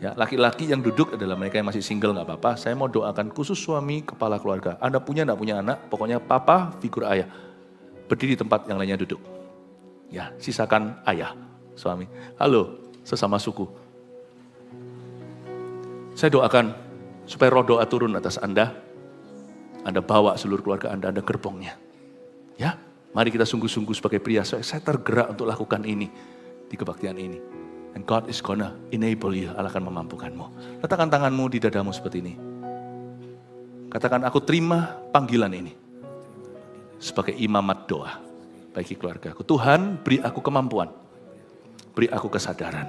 ya, laki-laki yang duduk adalah mereka yang masih single, nggak apa-apa. Saya mau doakan khusus suami, kepala keluarga. Anda punya nggak punya anak, pokoknya papa, figur ayah. Berdiri di tempat yang lainnya duduk. Ya, sisakan ayah, suami. Halo, sesama suku. Saya doakan supaya roh doa turun atas Anda. Anda bawa seluruh keluarga Anda gerbongnya. Ya, mari kita sungguh-sungguh sebagai pria. Saya tergerak untuk lakukan ini di kebaktian ini. And God is gonna enable you. Allah akan memampukanmu. Letakkan tanganmu di dadamu seperti ini. Katakan, aku terima panggilan ini sebagai imamat doa bagi keluargaku. Tuhan, beri aku kemampuan. Beri aku kesadaran.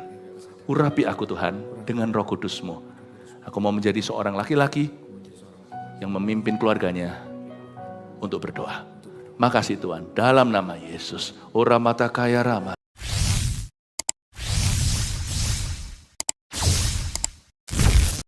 Urapi aku Tuhan dengan Roh Kudus-Mu. Aku mau menjadi seorang laki-laki yang memimpin keluarganya untuk berdoa. Makasih Tuhan, dalam nama Yesus. Ora mata kaya rama.